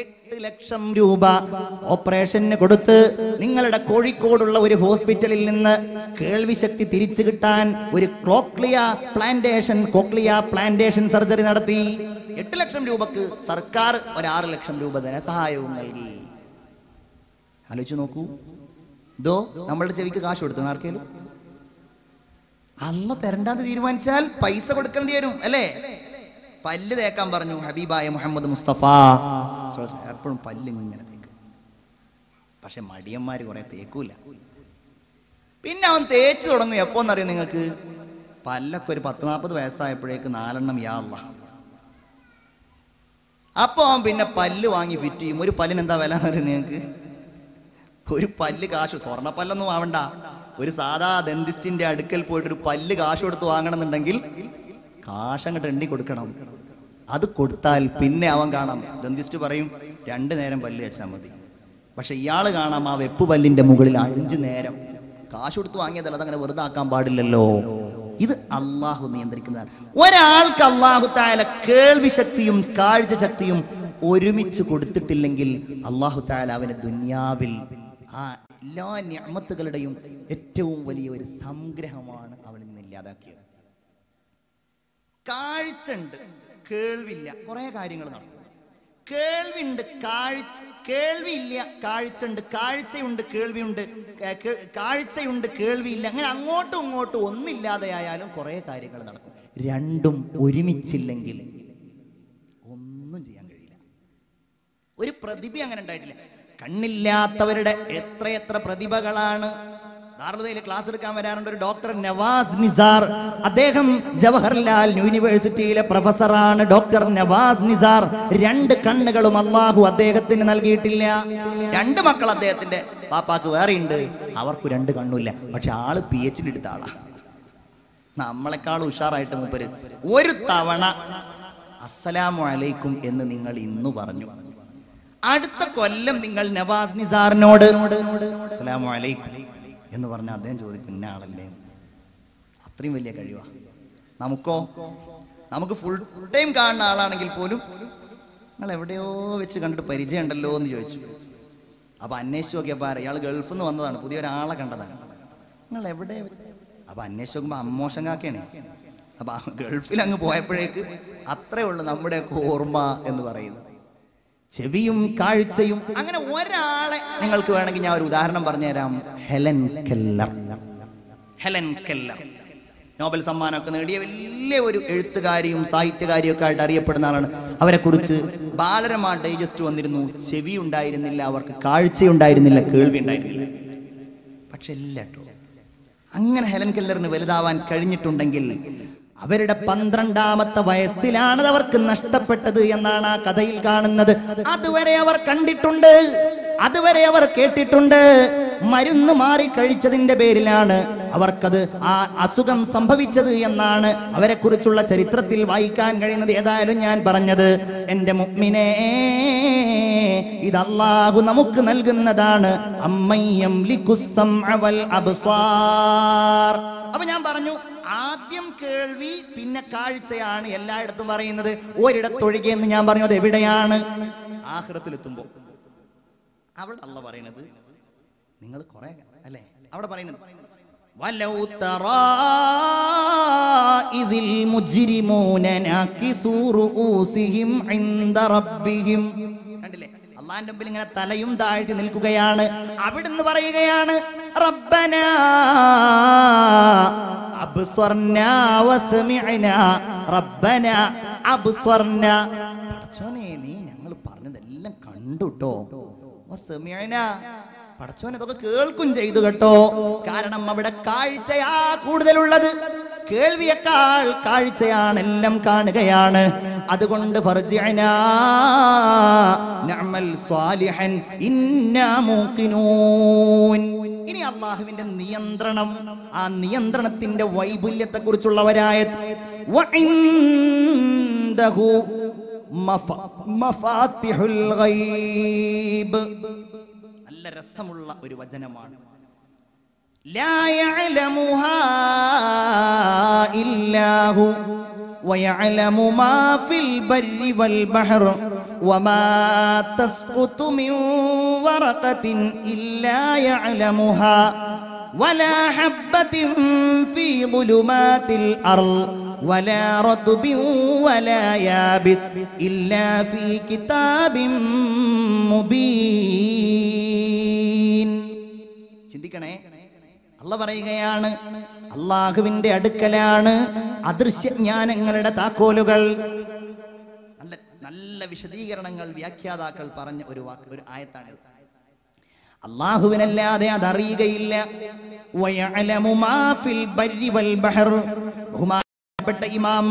Speaker 1: 8 ലക്ഷം രൂപ ഓപ്പറേഷന് കൊടുത്ത് നിങ്ങളുടെ കോഴിക്കോടുള്ള ഒരു ഹോസ്പിറ്റലിൽ നിന്ന് കേൾവി ശക്തി തിരിച്ചു കിട്ടാൻ ഒരു കോക്ലിയ പ്ലാന്റേഷൻ സർജറി നടത്തി. 8 ലക്ഷം രൂപക്ക് സർക്കാർ ഒരു 6 ലക്ഷം രൂപ ധനസഹായവും നൽകി. ആലോചിച്ച് നോക്കൂ. ഇതോ നമ്മളുടെ ചെവിക്ക് കാശ് കൊടുത്തു ആർക്കേലും? അല്ല തരണ്ടാന്ന് തീരുമാനിച്ചാൽ പൈസ കൊടുക്കേണ്ടി വരും, അല്ലേ? പല്ല് തേക്കാൻ പറഞ്ഞു ഹബീബായ മുഹമ്മദ് മുസ്തഫ. എപ്പോഴും പല്ല് ഇങ്ങനെ തേക്കും. പക്ഷെ മടിയന്മാര് കുറെ തേക്കൂല. പിന്നെ അവൻ തേച്ചു തുടങ്ങും. എപ്പോന്നറിയോ നിങ്ങൾക്ക്? പല്ലൊക്കെ ഒരു 10-40 വയസ്സായപ്പോഴേക്ക് 4 യാ അല്ലാഹ്. അപ്പൊ അവൻ പിന്നെ പല്ല് വാങ്ങി ഫിറ്റ് ചെയ്യും. ഒരു പല്ലിന് എന്താ വില എന്നറിയോ നിങ്ങൾക്ക്? ഒരു പല്ല് കാശ്, സ്വർണ്ണപ്പല്ലൊന്നും ആവണ്ട, ഒരു സാധാ ദന്തിസ്റ്റിന്റെ അടുക്കൽ പോയിട്ട് ഒരു പല്ല് കാശ് കൊടുത്ത് വാങ്ങണമെന്നുണ്ടെങ്കിൽ കാശ് അങ്ങോട്ട് എണ്ണി കൊടുക്കണം. അത് കൊടുത്താൽ പിന്നെ അവൻ കാണാം, ദന്തിസ്റ്റ് പറയും 2 നേരം പല്ല് വെച്ചാൽ മതി. പക്ഷെ ഇയാൾ കാണാം ആ വെപ്പ് പല്ലിന്റെ മുകളിൽ 5 നേരം. കാശ് കൊടുത്ത് വാങ്ങിയതല്ല, അതങ്ങനെ വെറുതെ ആക്കാൻ പാടില്ലല്ലോ. ഇത് അള്ളാഹു നിയന്ത്രിക്കുന്നതാണ്. ഒരാൾക്ക് അള്ളാഹു തആല കേൾവി ശക്തിയും കാഴ്ച ശക്തിയും ഒരുമിച്ച് കൊടുത്തിട്ടില്ലെങ്കിൽ അള്ളാഹു തആല അവന് ദുനിയാവിൽ ആ എല്ലാ നിഅമത്തുകളുടെയും ഏറ്റവും വലിയ ഒരു സംഗ്രഹമാണ് അവനിൽ നിന്ന് ഇല്ലാതാക്കിയത്. കാഴ്ച ഉണ്ട്, കേൾവില്ല, കുറെ കാര്യങ്ങൾ നടക്കും. കേൾവിയുണ്ട്, കേൾവിയില്ല, കാഴ്ച ഉണ്ട്, കാഴ്ചയുണ്ട്, കേൾവിയുണ്ട്, കാഴ്ചയുണ്ട്, കേൾവിയില്ല, അങ്ങനെ അങ്ങോട്ടും ഇങ്ങോട്ടും ഒന്നില്ലാതെയായാലും കുറെ കാര്യങ്ങൾ നടക്കും. രണ്ടും ഒരുമിച്ചില്ലെങ്കിൽ ഒന്നും ചെയ്യാൻ കഴിയില്ല. ഒരു പ്രതിഭ അങ്ങനെ ഉണ്ടായിട്ടില്ല. കണ്ണില്ലാത്തവരുടെ എത്രയെത്ര പ്രതിഭകളാണ്. ദാറുൽ ക്ലാസ് എടുക്കാൻ വരാറുണ്ട് ഒരു ഡോക്ടർ നവാസ് നിസാർ. അദ്ദേഹം ജവഹർലാൽ യൂണിവേഴ്സിറ്റിയിലെ പ്രൊഫസറാണ്. ഡോക്ടർ നവാസ് നിസാർ 2 കണ്ണുകളും അള്ളാഹു അദ്ദേഹത്തിന് നൽകിയിട്ടില്ല. 2 മക്കൾ അദ്ദേഹത്തിന്റെ പാപ്പാക്ക് വേറെയുണ്ട്, അവർക്ക് 2 കണ്ണുമില്ല. പക്ഷെ ആള് PhD എടുത്ത ആളാ. നമ്മളെക്കാൾ ഉഷാറായിട്ട് മൂപ്പര് ഒരു തവണ അസ്സലാമു അലൈക്കും എന്ന് നിങ്ങൾ ഇന്ന് പറഞ്ഞു, അടുത്ത കൊല്ലം നിങ്ങൾ നവാസ് നിസാറിനോട് അസ്സലാമു അലൈക്കും എന്ന് പറഞ്ഞാൽ അദ്ദേഹം ചോദിക്കും ഇന്ന ആളല്ലേ. അത്രയും വലിയ കഴിവാ. നമുക്കോ, നമുക്ക് ഫുൾ ടൈം കാണുന്ന ആളാണെങ്കിൽ പോലും നിങ്ങൾ എവിടെയോ വെച്ച് കണ്ടിട്ട് പരിചയം ഉണ്ടല്ലോ എന്ന് ചോദിച്ചു. അപ്പൊ അന്വേഷിച്ച് നോക്കിയപ്പോൾ ഇയാൾ ഗൾഫിൽ നിന്ന് വന്നതാണ്, പുതിയൊരാളെ കണ്ടതാണ്. നിങ്ങൾ എവിടെ? അപ്പൊ അന്വേഷിച്ച് നോക്കുമ്പോൾ അമ്മോശം കാക്കയാണ്. അപ്പൊ ഗൾഫിൽ അങ്ങ് പോയപ്പോഴേക്ക് അത്രേ ഉള്ളൂ നമ്മുടെ ഓർമ്മ എന്ന് പറയുന്നത്. ചെവിയും കാഴ്ചയും. അങ്ങനെ ഒരാളെ നിങ്ങൾക്ക് വേണമെങ്കിൽ ഞാൻ ഒരു ഉദാഹരണം പറഞ്ഞുതരാം. Helen Keller. Helen Keller Nobel സമ്മാനമൊക്കെ നേടിയ വലിയ ഒരു എഴുത്തുകാരിയും സാഹിത്യകാരിയും ഒക്കെ ആയിട്ട് അറിയപ്പെടുന്ന ആളാണ്. അവരെ കുറിച്ച് ബാലരമ ഡൈജസ്റ്റ് വന്നിരുന്നു. ചെവി ഉണ്ടായിരുന്നില്ല, അവർക്ക് കാഴ്ചയുണ്ടായിരുന്നില്ല, കേൾവി ഉണ്ടായിരുന്നില്ല. പക്ഷെ ഇല്ല കേട്ടോ, അങ്ങനെ ഹെലൻ കെല്ലറിന് വലുതാവാൻ കഴിഞ്ഞിട്ടുണ്ടെങ്കിൽ അവരുടെ 12ാമത്തെ വയസ്സിലാണ് അവർക്ക് നഷ്ടപ്പെട്ടത് എന്നാണ് ആ കഥയിൽ കാണുന്നത്. അതുവരെ അവർ കണ്ടിട്ടുണ്ട്, അതുവരെ അവർ കേട്ടിട്ടുണ്ട്. മരുന്ന് മാറി കഴിച്ചതിന്റെ പേരിലാണ് അവർക്കത് ആ അസുഖം സംഭവിച്ചത് എന്നാണ് അവരെ കുറിച്ചുള്ള ചരിത്രത്തിൽ വായിക്കാൻ കഴിയുന്നത്. ഏതായാലും ഞാൻ പറഞ്ഞത് എന്റെ മുഅ്മിനേ, ഇത് അല്ലാഹു നമുക്ക് നൽകുന്നതാണ്. അമ്മയ്യം ലികുസ്സംഅ വൽ അബ്സ്വാർ. അപ്പൊ ഞാൻ പറഞ്ഞു, ആദ്യം കേൾവി പിന്നെ കാഴ്ചയാണ് എല്ലായിടത്തും പറയുന്നത്. ഒരിടത്തൊഴികെ എന്ന് ഞാൻ പറഞ്ഞു. അത് എവിടെയാണ്? ആഖിറത്തിലെത്തുമ്പോ. അവിടെ അല്ലാഹു പറയുന്നത് നിങ്ങൾ കുറെ അല്ലേ, അവിടെ പറയുന്നത് വലൗ തറാ ഇദിൽ മുജ്രിമൂന നാകിസൂ റൂസിഹിം ഇൻദ റബ്ബിഹിം. കണ്ടില്ലേ, അല്ലാഹുവിന്റെ മുമ്പിൽ ഇങ്ങനെ തലയും താഴ്ത്തി നിൽക്കുകയാണ്. അവിടുന്ന് പറയുകയാണ് റബ്ബനാ അബ്സ്വർനാ വസ്മിഅനാ റബ്ബനാ അബ്സ്വർനാ. പടച്ചോനെ, നീ ഞങ്ങൾ പറഞ്ഞതെല്ലാം കണ്ടുട്ടോ. വസ്മിഅനാ, പടച്ചോൻ ഇതൊക്കെ കേൾക്കും ചെയ്തു കേട്ടോ. കാരണം അവിടെ കാഴ്ചയാ കൂടുതലുള്ളത്. കേൾവിയേക്കാൾ കാഴ്ചയാണ്, എല്ലാം കാണുകയാണ്. അതുകൊണ്ട് ഫർജിഅനാ നഅമൽ സ്വാലിഹൻ ഇന്നാ മൂഖിനൂൻ. ഇനി അല്ലാഹുവിന്റെ നിയന്ത്രണം, ആ നിയന്ത്രണത്തിന്റെ വൈപുല്യത്തെ കുറിച്ചുള്ള ഒരായത്ത്. വഇൻദഹു മഫാത്തിഹുൽ ഗൈബ്. നല്ല രസമുള്ള ഒരു വചനമാണ്. ലാ യഅലമുഹാ ഇല്ലാഹു വയഅലമു മാ ഫിൽ ബർരി വൽ ബഹർ വമാ തസ്ഖുതു മിൻ വറഖത്തിൻ ഇല്ലാ യഅലമുഹാ വലാ ഹബ്ബത്തിൻ ഫീ ളുലുമാതിൽ അർള് വലാ റത്ബിൻ വലാ യാബിസ് ഇല്ലാ ഫീ കിതാബിൻ മുബീൻ. ചിന്തിക്കണേ, അല്ലാഹു പറയുകയാണ് അല്ലാഹുവിന്റെ അടുക്കലാണ് അദൃശ്യജ്ഞാനങ്ങളുടെ താക്കോലുകൾ. നല്ല നല്ല വിശദീകരണങ്ങൾ വ്യാഖ്യാതാക്കൾ പറഞ്ഞ ഒരു ആയത്താണിത്. അല്ലാഹുവിനല്ലാതെ അതറിയുകയില്ല. വയഅലമു മാ ഫിൽ ബർരി വൽ ബഹർ. ബഹുമാനപ്പെട്ട ഇമാം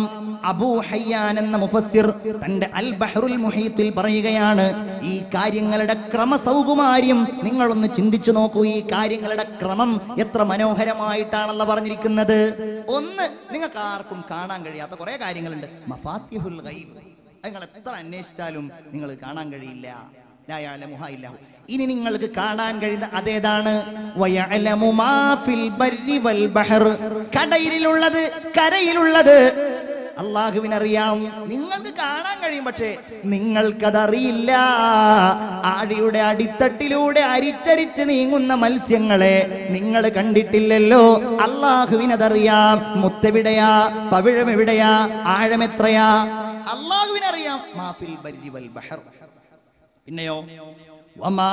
Speaker 1: അബൂ ഹയ്യാൻ എന്ന മുഫസ്സിർ തന്റെ അൽ ബഹ്റുൽ മുഹീത്തിൽ പറയുകയാണ്, ഈ കാര്യങ്ങളുടെ ക്രമസൗകുമാര്യം നിങ്ങളൊന്ന് ചിന്തിച്ചു നോക്കൂ. ഈ കാര്യങ്ങളുടെ ക്രമം എത്ര മനോഹരമായിട്ടാണല്ലോ പറഞ്ഞിരിക്കുന്നത്. ഒന്ന്, നിങ്ങൾക്ക് ആർക്കും കാണാൻ കഴിയാത്ത കുറെ കാര്യങ്ങളുണ്ട്. മഫാത്തിഹുൽ ഗൈബ്, നിങ്ങൾ എത്ര അന്വേഷിച്ചാലും നിങ്ങൾ കാണാൻ കഴിയില്ല. ലാ യഅലമുഹാ ഇല്ലാ ഹു. ഇനി നിങ്ങൾക്ക് കാണാൻ കഴിയുന്ന അതേതാണ്? വയഅലമു മാ ഫിൽ ബർരി വൽ ബഹർ, കടലിലുള്ളത് കരയിലുള്ളത് അല്ലാഹുവിനറിയാം. നിങ്ങൾക്ക് കാണാൻ കഴിയും, പക്ഷേ നിങ്ങൾക്കതറിയില്ല. ആഴിയുടെ അടിത്തട്ടിലൂടെ അരിച്ചരിച്ച് നീങ്ങുന്ന മത്സ്യങ്ങളെ നിങ്ങൾ കണ്ടിട്ടില്ലല്ലോ. അല്ലാഹുവിനതറിയാം. മുത്തെവിടെയാ, പവിഴം എവിടെയാ, ആഴമെത്രയാ, അല്ലാഹുവിനറിയാം. മാ ഫിൽ ബർരി വൽ ബഹർ. പിന്നെയോ വമാ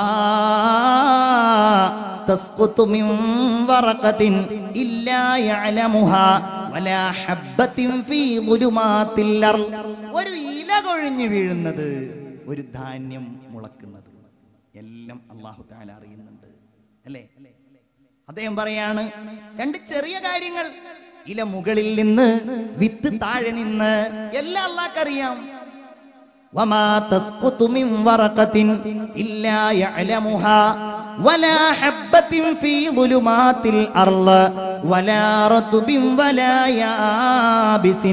Speaker 1: തസ്ഖുതു മിൻ വറഖത്തിൻ ഇല്ലാ യഅലമുഹാ വലാ ഹബ്ബത്തിൻ ഫീ ദുലുമാത്തിൽ അർള്. ഒരു ഇല കൊഴിഞ്ഞു വീഴുന്നത്, ഒരു ധാന്യം മുളക്കുന്നത്, എല്ലാം അല്ലാഹു തആല അറിയുന്നുണ്ട്, അല്ലേ? അദ്ദേഹം പറയാണ്, രണ്ട് ചെറിയ കാര്യങ്ങൾ, ഇല മുകളിൽ നിന്ന്, വിത്ത് താഴെ നിന്ന്, എല്ലാം അല്ലാഹുക്കറിയാം. وما تسقط من ورقة إلا يعلمها ولا حبة في ظلمات الأرض ولا رطب ولا يابس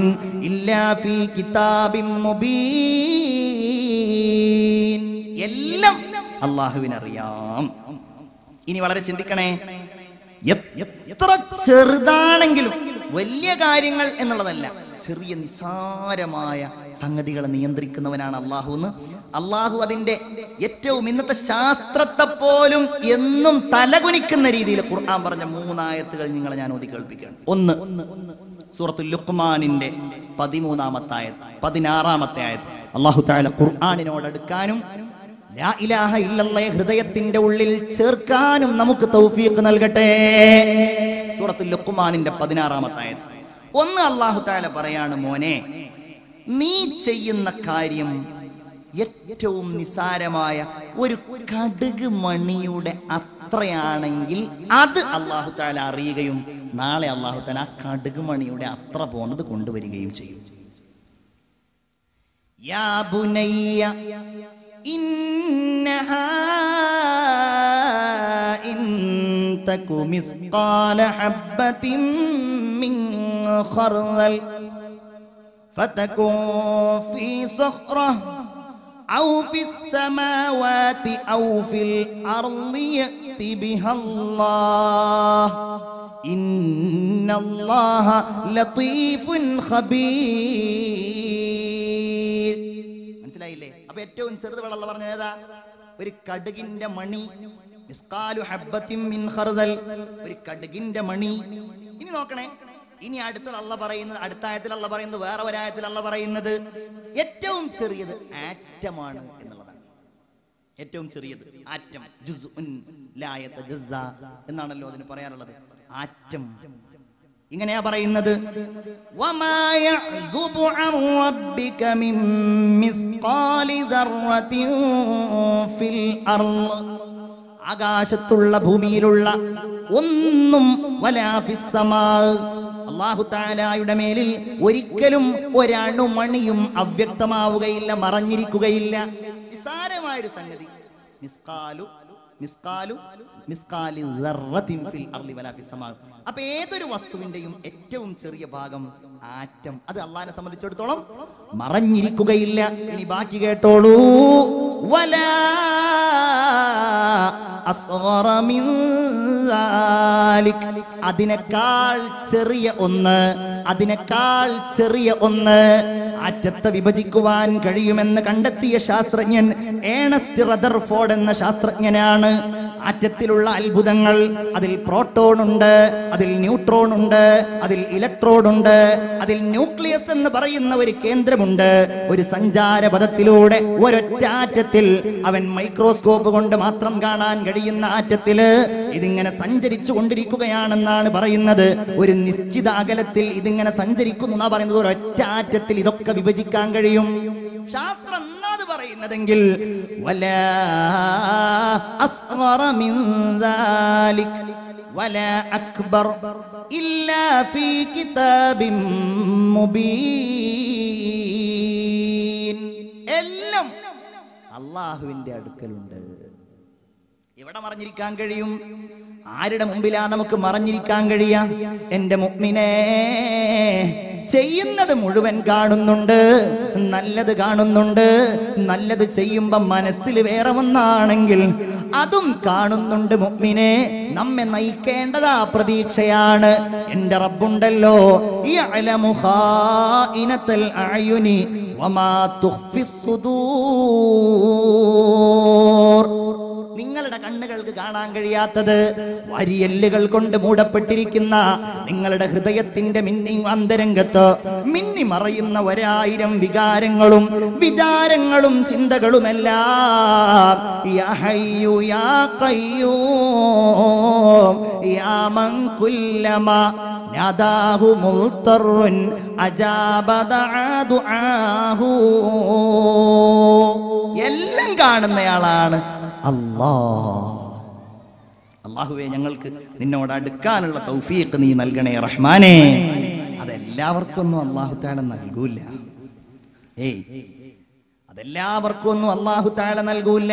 Speaker 1: إلا في كتاب مبين. എല്ലാം അല്ലാഹുവിനറിയാം. ഇനി വളരെ ചിന്തിക്കണേ, എത്ര ചെറുതാണെങ്കിലും, വലിയ കാര്യങ്ങൾ എന്നുള്ളതല്ല, ചെറിയ നിസാരമായ സംഗതികളെ നിയന്ത്രിക്കുന്നവനാണ് അല്ലാഹു എന്ന്. അല്ലാഹു അതിന്റെ ഏറ്റവും ഇന്നത്തെ ശാസ്ത്രത്തെ പോലും എന്നും തലകുനിക്കുന്ന രീതിയിൽ ഖുർആൻ പറഞ്ഞ 3 ആയത്തുകൾ നിങ്ങളെ ഞാൻ ഓതി കേൾപ്പിക്കുകയാണ്. ഒന്ന്, സൂറത്തുൽ ലുഖ്മാനിന്റെ 13-ാമത്തെ ആയത്ത്, 16-ാമത്തെ ആയത്ത്. അല്ലാഹു തആല ഖുർആനിനോട് അടുക്കാനും ലാ ഇലാഹ ഇല്ലല്ലാഹ് ഹൃദയത്തിന്റെ ഉള്ളിൽ ചേർക്കാനും നമുക്ക് തൗഫീഖ് നൽകട്ടെ. സൂറത്തുൽ ലുഖ്മാനിന്റെ 16-ാമത്തെ ആയത്ത്. ഒന്ന്, അല്ലാഹു തആല പറയാണ്, മോനെ, നീ ചെയ്യുന്ന കാര്യം ഏറ്റവും നിസാരമായ ഒരു കടുക് മണിയുടെ അത്രയാണെങ്കിൽ അത് അല്ലാഹു തആല അറിയുകയും നാളെ അല്ലാഹു തആല ആ കടുക് മണിയുടെ അത്ര പോന്നത് കൊണ്ടുവരികയും ചെയ്യും. യാ ബുനയ്യ ഇന്നഹാ ഇൻ തകു മിസ്ഖാല ഹബ്ബത്തിൻ മിൻ خردل فتكن في صخرة أو في السماوات أو في الأرض يأت بها الله إن الله لطيف خبير. മനസ്സിലായില്ലേ? അപ്പൊ ഏറ്റവും ചെറുത് വെള്ളം പറഞ്ഞത് ഏതാ? ഒരു കടുകിന്റെ മണി. മിസ്കാലു ഹബ്ബത്തിൻ മിൻ ഖർദൽ, ഒരു കടുകിന്റെ മണി. ഇനി നോക്കണേ, ഇനി അടുത്തത് അല്ലാഹ് പറയുന്നത്, അടുത്ത ആയത്തിൽ അല്ലാഹ് പറയുന്നത്, വേറെ ഒരായത്തിൽ അല്ലാഹ് പറയുന്നത് ഏറ്റവും ചെറിയത് ആറ്റമാണ് എന്നുള്ളതാണ്. ഏറ്റവും ചെറിയത് ആറ്റം, ജുസ്ഉൻ ലാ യതജസ്സ എന്നാണല്ലോ അതിന് പറയാറുള്ളത്. ആറ്റം ഇങ്ങനെയാ പറയുന്നത്, വമാ യഅ്സുബു അൻ റബ്ബിക മിൻ മിസ്ഖാലി ദർറത്തിൻ ഫിൽ അർള്, ആകാശത്തുള്ള ഭൂമിയിലുള്ള ഒന്നും, വലാ ഫിസ്സമാ, അല്ലാഹു തആലയുടെ മേലിൽ ഒരിക്കലും ഒരണുമണിയും അവ്യക്തമാവുകയില്ല, മറഞ്ഞിരിക്കുകയില്ല. നിസാരമായൊരു സംഗതി, മിസ്കാലി ദർറത്തിൻ ഫിൽ അർളി വലാ ഫിസ്സമാ. അപ്പൊ ഏതൊരു വസ്തുവിന്റെയും ഏറ്റവും ചെറിയ ഭാഗം ആറ്റം, അത് അല്ലാഹുവിനെ സംബന്ധിച്ചിടത്തോളം മറഞ്ഞിരിക്കുകയില്ല. ഇനി ബാക്കി കേട്ടോളൂ, വലാ അസ്ഗറ മിൻ ദാലിക്, അതിനേക്കാൾ ചെറിയ ഒന്ന്, അതിനേക്കാൾ ചെറിയ ഒന്ന് ആറ്റത്തെ വിഭജിക്കുവാൻ കഴിയുമെന്ന് കണ്ടെത്തിയ ശാസ്ത്രജ്ഞൻ ഏണസ്റ്റ് റദർഫോർഡ് എന്ന ശാസ്ത്രജ്ഞനാണ്. ആറ്റത്തിലുള്ള അത്ഭുതങ്ങൾ, അതിൽ പ്രോട്ടോൺ ഉണ്ട്, അതിൽ ന്യൂട്രോൺ ഉണ്ട്, അതിൽ ഇലക്ട്രോൺ ഉണ്ട്, അതിൽ ന്യൂക്ലിയസ് എന്ന് പറയുന്ന ഒരു കേന്ദ്രമുണ്ട്. ഒരു സഞ്ചാരപഥത്തിലൂടെ ഒരൊറ്റ ആറ്റത്തിൽ, അവൻ മൈക്രോസ്കോപ്പ് കൊണ്ട് മാത്രം കാണാൻ കഴിയുന്ന ആറ്റത്തില് ഇതിങ്ങനെ സഞ്ചരിച്ചു കൊണ്ടിരിക്കുകയാണെന്നാണ് പറയുന്നത്. ഒരു നിശ്ചിത അകലത്തിൽ ഇതിങ്ങനെ സഞ്ചരിക്കുന്നു എന്നാ പറയുന്നത്. ഒരൊറ്റ ആറ്റത്തിൽ ഇതൊക്കെ വിഭജിക്കാൻ കഴിയും. ശാസ്ത്രം എന്നാണ് പറയുന്നതെങ്കിൽ വലാ അസ്ഗറ മിൻ ദാലിക്, വലാ അക്ബർ ഇല്ലാ ഫീ കിതാബിൻ മുബീൻ. എല്ലാം അല്ലാഹുവിന്റെ അടുക്കലുണ്ട്. എവിടെ മറഞ്ഞിരിക്കാൻ കഴിയും? ആരുടെ മുമ്പിലാ നമുക്ക് മറഞ്ഞിരിക്കാൻ കഴിയാ? എൻ്റെ മുഅ്മിനേ, ചെയ്യുന്നത് മുഴുവൻ കാണുന്നുണ്ട്, നല്ലത് കാണുന്നുണ്ട്. നല്ലത് ചെയ്യുമ്പം മനസ്സിൽ വേറെ ഒന്നാണെങ്കിൽ അതും കാണുന്നുണ്ട്. മുഅ്മിനെ, നമ്മെ നയിക്കേണ്ടതാ പ്രതീക്ഷയാണ്. എൻ്റെ റബ്ബുണ്ടല്ലോ, യഅലമു ഖായിനത്തൽ അഅയുനി വമാ തുഖ്ഫിസ് സുദൂർ. നിങ്ങളുടെ കണ്ണുകൾക്ക് കാണാൻ കഴിയാത്തത്, വരിയെല്ലുകൾ കൊണ്ട് മൂടപ്പെട്ടിരിക്കുന്ന നിങ്ങളുടെ ഹൃദയത്തിന്റെ അന്തരംഗത്ത് മിന്നി മറയുന്ന 1000 വികാരങ്ങളും വിചാരങ്ങളും ചിന്തകളുമെല്ലാം യാ ഹയ്യു യാ ഖയ്യൂം യാ മൻ കുല്ലമാ നദാഹു മുൽതറുൻ അജാബ ദുആഹു. എല്ലാം കാണുന്നയാളാണ് അല്ലാഹുവേ, ഞങ്ങൾക്ക് നിന്നോട് അടുക്കാനുള്ള തൗഫീഖ് നീ നൽകണേ റഹ്മാനേ. അതെല്ലാവർക്കും ഒന്നും അല്ലാഹു തആല നൽകൂല. അതെല്ലാവർക്കും ഒന്നും അല്ലാഹു തആല നൽകൂല.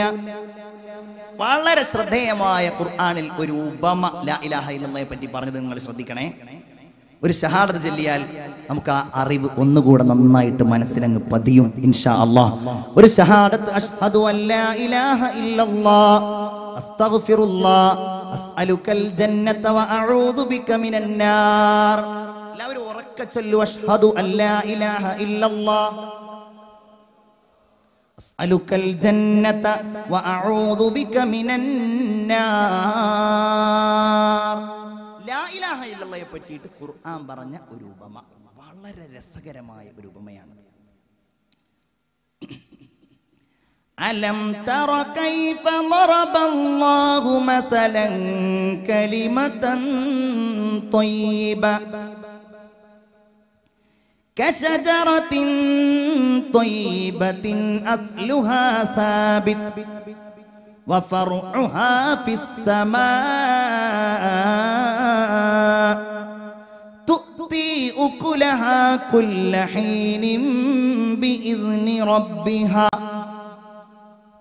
Speaker 1: വളരെ ശ്രദ്ധേയമായ ഖുർആനിൽ ഒരു ഉപമ ലാ ഇലാഹ ഇല്ലല്ലാഹയെ പറ്റി പറഞ്ഞത് നിങ്ങൾ ശ്രദ്ധിക്കണേ. ഒരു ഷഹാദത്ത് ചൊല്ലിയാൽ നമുക്ക് ആ അറിവ് ഒന്നുകൂടെ നന്നായിട്ട് മനസ്സിലങ്ങ് പതിയും ഇൻഷാ അല്ലാഹ്. ഒരു ഷഹാദത്ത്, അഷ്ഹദു അല്ലാ ഇലാഹ ഇല്ലല്ലാഹ് അസ്തഗ്ഫിറുല്ലാഹ് അസ്അലുക്കൽ ജന്നത വ അഊദു ബിക മിനന്നാർ. എല്ലാവരും ഉറക്കെ ചൊല്ലു, അഷ്ഹദു അല്ലാ ഇലാഹ ഇല്ലല്ലാഹ് അസ്അലുക്കൽ ജന്നത വ അഊദു ബിക മിനന്നാർ. ലാ ഇലാഹ ഇല്ലല്ലാഹയെ പറ്റിയിട്ട് ഖുർആൻ പറഞ്ഞ ഒരു ഉപമ വളരെ രസകരമായ ഒരു ഉപമയാണ്. അലം തറ കൈഫ ളറബല്ലാഹു മസലൻ കലിമതൻ ത്വയ്യിബ കശജറത്തിൻ ത്വയ്യിബത്തിൻ അസ്ലുഹാ സാബിത് وفرعها في السماء تؤتي أكلها كل حين بإذن ربها.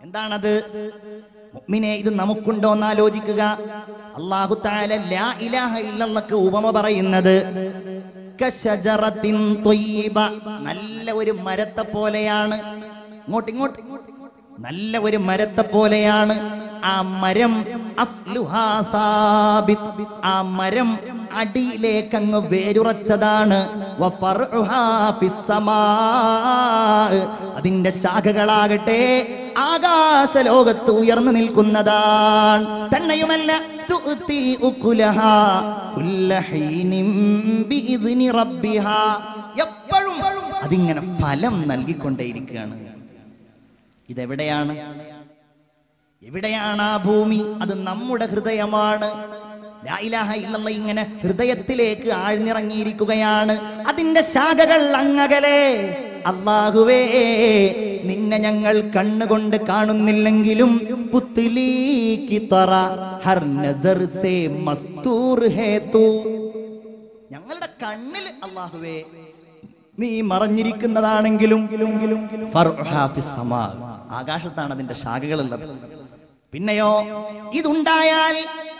Speaker 1: എന്താണത്? മുഅ്മിനേ, ഇത് നമുക്കുണ്ടോ എന്ന് ആലോചിക്കുക. അല്ലാഹു തആല ലാ ഇലാഹ ഇല്ലല്ലാഹ്ക്ക് ഉപമ പറയുന്നത് കശജറത്തിൻ ത്വയ്യിബ, നല്ല ഒരു മരത്തെ പോലെയാണ്. ഇങ്ങോട്ട് നല്ല ഒരു മരത്തെ പോലെയാണ്. ആ മരം അസ്ലുഹാ സാബിത്, ആ മരം അടിയിലേക്ക് അങ്ങ് വേരുറച്ചതാണ്. വഫർഉഹാ ഫിസ്സമാ, അതിന്റെ ശാഖകളാകട്ടെ ആകാശലോകത്ത് ഉയർന്നു നിൽക്കുന്നതാണ്. തന്നെയുമല്ല, തുഅതി ഉകുലഹാ കുല്ല ഹീനിൻ ബിഇദ്നി റബ്ബിഹാ, എപ്പോഴും അതിങ്ങനെ ഫലം നൽകിക്കൊണ്ടേയിരിക്കുകയാണ്. ഇതെവിടെയാണ്? എവിടെയാണ് ആ ഭൂമി? അത് നമ്മുടെ ഹൃദയമാണ്. ലാ ഇലാഹ ഇല്ലല്ലാഹ് ഇങ്ങനെ ഹൃദയത്തിലേക്ക് ആഴ്ന്നിറങ്ങിയിരിക്കുകയാണ്. അതിന്റെ ശാഖകൾ അങ്ങകലെ. അല്ലാഹുവേ, നിന്നെ ഞങ്ങൾ കണ്ണുകൊണ്ട് കാണുന്നില്ലെങ്കിലും പുത്ലി കി തറ ഹർ നസർ സേ മസ്തൂർ ഹേ തൂ, ഞങ്ങളുടെ കണ്ണിൽ അല്ലാഹുവേ നീ മറഞ്ഞിരിക്കുന്നതാണെങ്കിലും ആകാശത്താണ് അതിന്റെ ശാഖകളുള്ളത്. പിന്നെയോ, ഇതുണ്ടായാൽ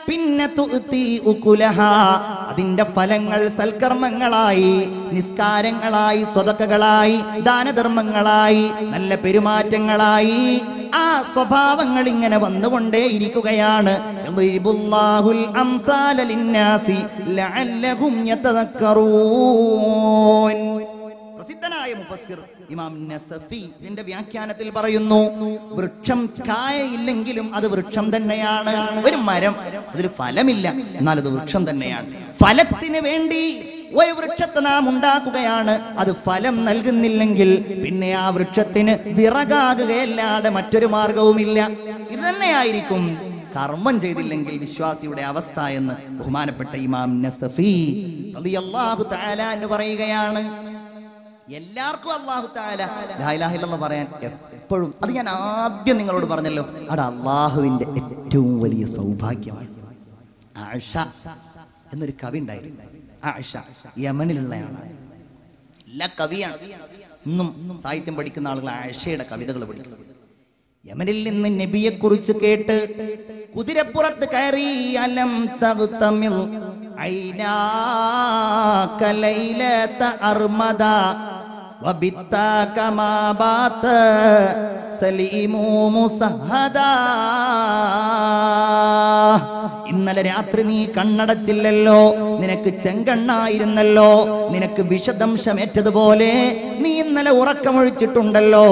Speaker 1: പിന്നെ തുഅതി ഉകുലഹാ, അതിന്റെ ഫലങ്ങൾ സൽക്കർമ്മങ്ങളായി, നിസ്കാരങ്ങളായി, സ്വതക്കകളായി, ദാനധർമ്മങ്ങളായി, നല്ല പെരുമാറ്റങ്ങളായി ആ സ്വഭാവങ്ങൾ ഇങ്ങനെ വന്നുകൊണ്ടേയിരിക്കുകയാണ്. യദ്രിബുല്ലാഹുൽ അംസാല ലിന്നാസി ലഅല്ലഹും യതദക്കറൂൻ. പ്രസിദ്ധനായ മുഫസ്സിർ ഇമാം നസഫി ഇതിന്റെ വ്യാഖ്യാനത്തിൽ പറയുന്നു, വൃക്ഷം കായയില്ലെങ്കിലും അത് വൃക്ഷം തന്നെയാണ്. ഒരു മരം, അതിൽ ഫലമില്ല, എന്നാൽ അത് വൃക്ഷം തന്നെയാണ്. ഫലത്തിന് വേണ്ടി ഒരു വൃക്ഷത്തെ നാം ഉണ്ടാക്കുകയാണ്. അത് ഫലം നൽകുന്നില്ലെങ്കിൽ പിന്നെ ആ വൃക്ഷത്തിന് വിറകാകുകയല്ലാതെ മറ്റൊരു മാർഗവുമില്ല. ഇത് തന്നെയായിരിക്കും കർമ്മം ചെയ്തില്ലെങ്കിൽ വിശ്വാസിയുടെ അവസ്ഥ എന്ന് ബഹുമാനപ്പെട്ട ഇമാം നസഫി റളിയല്ലാഹു തആല എന്ന് പറയുകയാണ്. എല്ലാവർക്കും അല്ലാഹു തആല ലാ ഇലാഹ ഇല്ലല്ലാഹ് പറയാൻ എപ്പോഴും, അത് ഞാൻ ആദ്യം നിങ്ങളോട് പറഞ്ഞല്ലോ, അത് അല്ലാഹുവിന്റെ ഏറ്റവും വലിയ സൗഭാഗ്യമാണ്. ആ ആയിഷ എന്നൊരു കവി ഉണ്ടായിരുന്നു. ആയിഷ യമനിലുള്ളയാളാണ്, നല്ല കവിയാണ്. ഇന്നും സാഹിത്യം പഠിക്കുന്ന ആളുകൾ ആയിഷയുടെ കവിതകൾ പഠിക്കും. യമനിൽ നിന്ന് നബിയെ കുറിച്ച് കേട്ട് കുതിരപ്പുറത്ത് കയറി അലം തഗ്തമിൽ ഐനാക ലൈലത അർമദ വബിത്ത കമാ ബാത സലീമു മുസഹദാ. ഇന്നലെ രാത്രി നീ കണ്ണടച്ചില്ലല്ലോ, നിനക്ക് ചെങ്കണ്ണായിരുന്നല്ലോ, നിനക്ക് വിഷദംശമേറ്റതുപോലെ നീ ഇന്നലെ ഉറക്കമൊഴിച്ചിട്ടുണ്ടല്ലോ.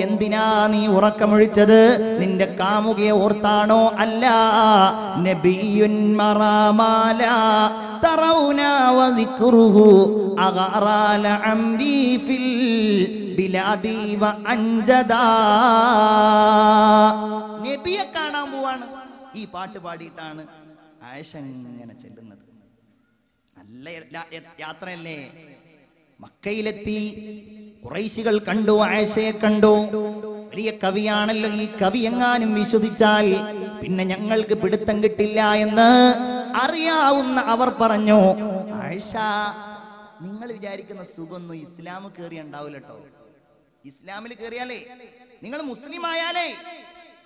Speaker 1: എന്തിനാ നീ ഉറക്കമൊഴിച്ചത്? നിന്റെ കാമുകയെ ഓർത്താണോ? അല്ല, നബിയുൻ മറാമാല തറൗന വദിക്റുഹു അഗറാല അംരി ഫിൽ ബിലാദി വ അൻജദാ. നബിയെ കാണാൻ പോവാണ്. ഈ പാട്ട് പാടിയിട്ടാണ് ആയിഷ ഇങ്ങനെ ചെല്ലുന്നത്. നല്ല യാത്രയല്ലേ. മക്കയിലെത്തി, ഖുറൈശികൾ കണ്ടു, ആയിഷയെ കണ്ടു. വലിയ കവിയാണല്ലോ ഈ കവി, എങ്ങാനും വിശ്വസിച്ചാൽ പിന്നെ ഞങ്ങൾക്ക് പിടുത്തം കിട്ടില്ല എന്ന് അറിയാവുന്ന അവർ പറഞ്ഞു, ആയിഷ നിങ്ങൾ വിചാരിക്കുന്ന സുഖമൊന്നും ഇസ്ലാം കയറി ഉണ്ടാവില്ല കേട്ടോ. ഇസ്ലാമിൽ കയറിയാലേ, നിങ്ങൾ മുസ്ലിം ആയാലേ,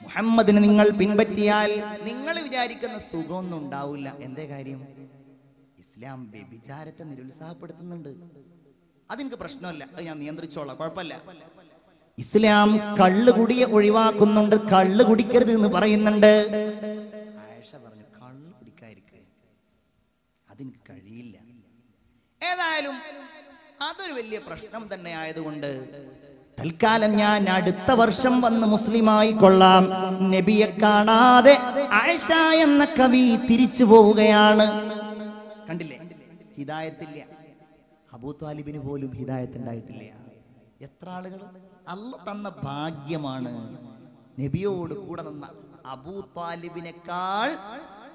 Speaker 1: മുഹമ്മദിനെ നിങ്ങൾ പിൻപറ്റിയാൽ നിങ്ങൾ വിചാരിക്കുന്ന സുഖമൊന്നും ഉണ്ടാവില്ല. എന്തേ കാര്യം? ഇസ്ലാം വ്യഭിചാരത്തെ നിരുത്സാഹപ്പെടുത്തുന്നുണ്ട്. അതെനിക്ക് പ്രശ്നമല്ല, അത് ഞാൻ നിയന്ത്രിച്ചോളാം, കുഴപ്പമില്ല. ഇസ്ലാം കള്ളുകുടിയെ ഒഴിവാക്കുന്നുണ്ട്, കള്ളു കുടിക്കരുത് എന്ന് പറയുന്നുണ്ട്. ആയിഷ പറഞ്ഞു, കള്ളു കുടിക്കാതിരിക്കുക അതെനിക്ക് കഴിയില്ല. ഏതായാലും അതൊരു വലിയ പ്രശ്നം തന്നെ ആയതുകൊണ്ട് തൽക്കാലം ഞാൻ അടുത്ത വർഷം വന്ന് മുസ്ലിമായി കൊള്ളാം. നബിയെ കാണാതെ ആയിഷ എന്ന കവി തിരിച്ചു പോവുകയാണ്. കണ്ടില്ലേ, ഹിദായത്തില്ല. അബൂ താലിബിന് പോലും ഹിദായത്ത് ഉണ്ടായിട്ടില്ല. എത്ര ആളുകൾ അല്ലാഹ് തന്ന ഭാഗ്യമാണ്. നബിയോട് കൂടെ നിന്ന അബൂ താലിബിനേക്കാൾ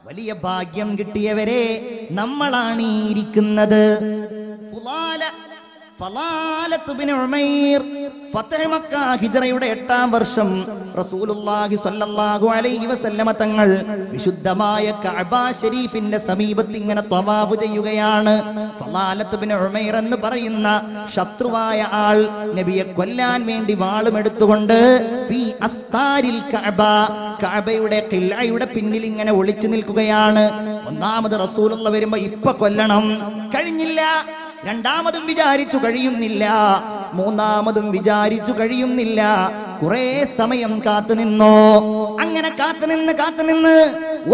Speaker 1: വലിയ ഭാഗ്യം കിട്ടിയവരെ നമ്മളാണ് ഈ ഇരിക്കുന്നത്. ഹിജ്റയുടെ 8-ാം വർഷം റസൂലുള്ളാഹി സ്വല്ലല്ലാഹു അലൈഹി വസല്ലമ തങ്ങൾ വിശുദ്ധമായ കഅബ ശരീഫിന്റെ സമീപത്ത് ഇങ്ങനെ തവാഫ് ചെയ്യുകയാണ്. ഫളാലത്ത് ഇബ്നു ഉമൈർ എന്ന് പറയുന്ന ശത്രുവായ ആൾ നബിയെ കൊല്ലാൻ വേണ്ടി വാളുമെടുത്തുകൊണ്ട് ഫീ അസ്താരിൽ കഅബ, കഅബയുടെ ഖിൽഅയുടെ പിന്നിൽ ഇങ്ങനെ ഒളിച്ചു നിൽക്കുകയാണ്. ഒന്നാമത് റസൂലുള്ളാഹി വരുമ്പോ ഇപ്പൊ കൊല്ലണം, കഴിഞ്ഞില്ല. രണ്ടാമതും വിചാരിച്ചു കഴിയുന്നില്ല, മൂന്നാമതും വിചാരിച്ചു കഴിയുന്നില്ല. കുറെ സമയം കാത്തുനിന്നോ. അങ്ങനെ കാത്തുനിന്ന്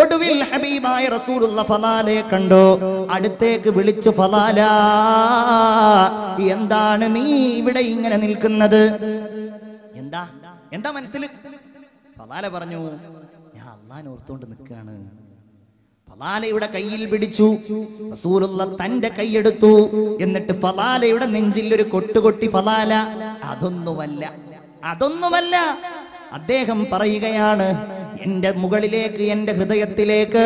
Speaker 1: ഒടുവിൽ ഹബീബായ റസൂലുള്ളാഹി ഫളാലയെ കണ്ടു. അടുത്തേക്ക് വിളിച്ചു, ഫളാല എന്താണ് നീ ഇവിടെ ഇങ്ങനെ നിൽക്കുന്നത്? എന്താ മനസ്സിൽ? ഫളാല പറഞ്ഞു, ഞാൻ അല്ലാഹനെ ഓർത്തുകൊണ്ട് നിൽക്കുകയാണ്. ഫളാലയുടെ കയ്യിൽ പിടിച്ചു. റസൂലുള്ളാഹി തന്റെ കൈയെടുത്തു. എന്നിട്ട് ഫളാലയുടെ നെഞ്ചിൽ ഒരു കൊട്ടുകൊട്ടി. ഫളാല അതൊന്നുമല്ല. അദ്ദേഹം പറയുകയാണ്, എന്റെ മുകളിലേക്ക്, എന്റെ ഹൃദയത്തിലേക്ക്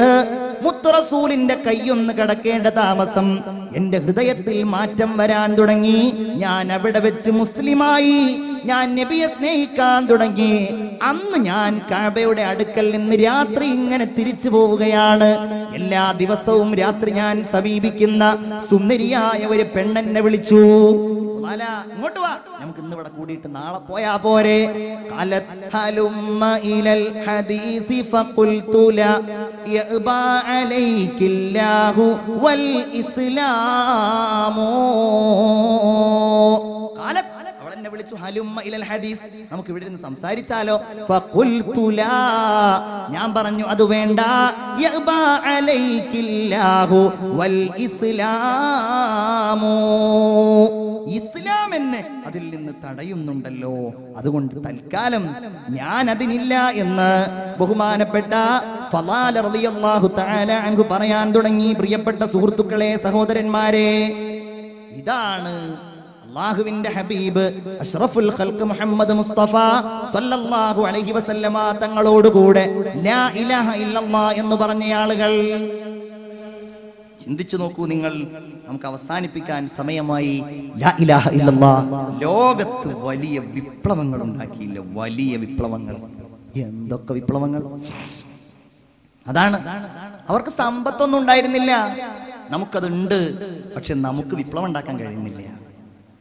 Speaker 1: മുത്ത് റസൂലിന്റെ കൈയൊന്ന് കിടക്കേണ്ട താമസം. എന്റെ ഹൃദയത്തിൽ മാറ്റം വരാൻ തുടങ്ങി. ഞാൻ അവിടെ വെച്ച് മുസ്ലിമായി, ഞാൻ നബിയെ സ്നേഹിക്കാൻ തുടങ്ങി. അന്ന് ഞാൻ കഅബയുടെ അടുക്കൽ നിന്ന് രാത്രി ഇങ്ങനെ തിരിച്ചു പോവുകയാണ്. എല്ലാ ദിവസവും രാത്രി ഞാൻ സമീപിക്കുന്ന സുന്ദരിയായ ഒരു പെണ്ണെന്നെ വിളിച്ചു, ഇങ്ങോട്ട് വാ, നമുക്ക് ഇന്ന് ഇവിടെ കൂടിയിട്ട് നാളെ പോയാ പോരെ. അവളെന്നെ വിളിച്ചു, ഹലുമ്മ ഇലൽ ഹദീസ്, നമുക്ക് ഇവിടെ ഇരുന്ന് സംസാരിച്ചാലോ? ഫഖുൽതു ലാ, ഞാൻ പറഞ്ഞു അത് വേണ്ട. യഅബാ അലൈകില്ലാഹു വൽ ഇസ്ലാമു, ഇസ്ലാം എന്നെ അതിൽ നിന്ന് തടയുന്നുണ്ടല്ലോ, അതുകൊണ്ട് തൽക്കാലം ഞാൻ അതിനില്ല എന്ന് ബഹുമാനപ്പെട്ട ഫളാല റളിയല്ലാഹു തആല അൻഹു പറയാൻ തുടങ്ങി. പ്രിയപ്പെട്ട സുഹൃത്തുക്കളെ, സഹോദരന്മാരെ, ഇതാണ് അല്ലാഹുവിന്റെ ഹബീബ് അഷ്റഫുൽ ഖൽഖ് മുഹമ്മദ് മുസ്തഫ സല്ലല്ലാഹു അലൈഹി വസല്ലമ തങ്ങളോടുകൂടെ ലാ ഇലാഹ ഇല്ലല്ലാഹ് എന്ന് പറഞ്ഞ ആളുകൾ. ചിന്തിച്ചു നോക്കൂ നിങ്ങൾ, നമുക്ക് അവസാനിപ്പിക്കാൻ സമയമായി. ലാ ഇലാഹ ഇല്ലല്ലാഹ് ലോകത്ത് വലിയ വിപ്ലവങ്ങൾ ഉണ്ടാക്കിയില്ല, വലിയ വിപ്ലവങ്ങൾ. എന്തൊക്കെ വിപ്ലവങ്ങൾ! അതാണ്. അവർക്ക് സമ്പത്തൊന്നും ഉണ്ടായിരുന്നില്ല, നമുക്കതുണ്ട്. പക്ഷെ നമുക്ക് വിപ്ലവം ഉണ്ടാക്കാൻ കഴിയുന്നില്ല,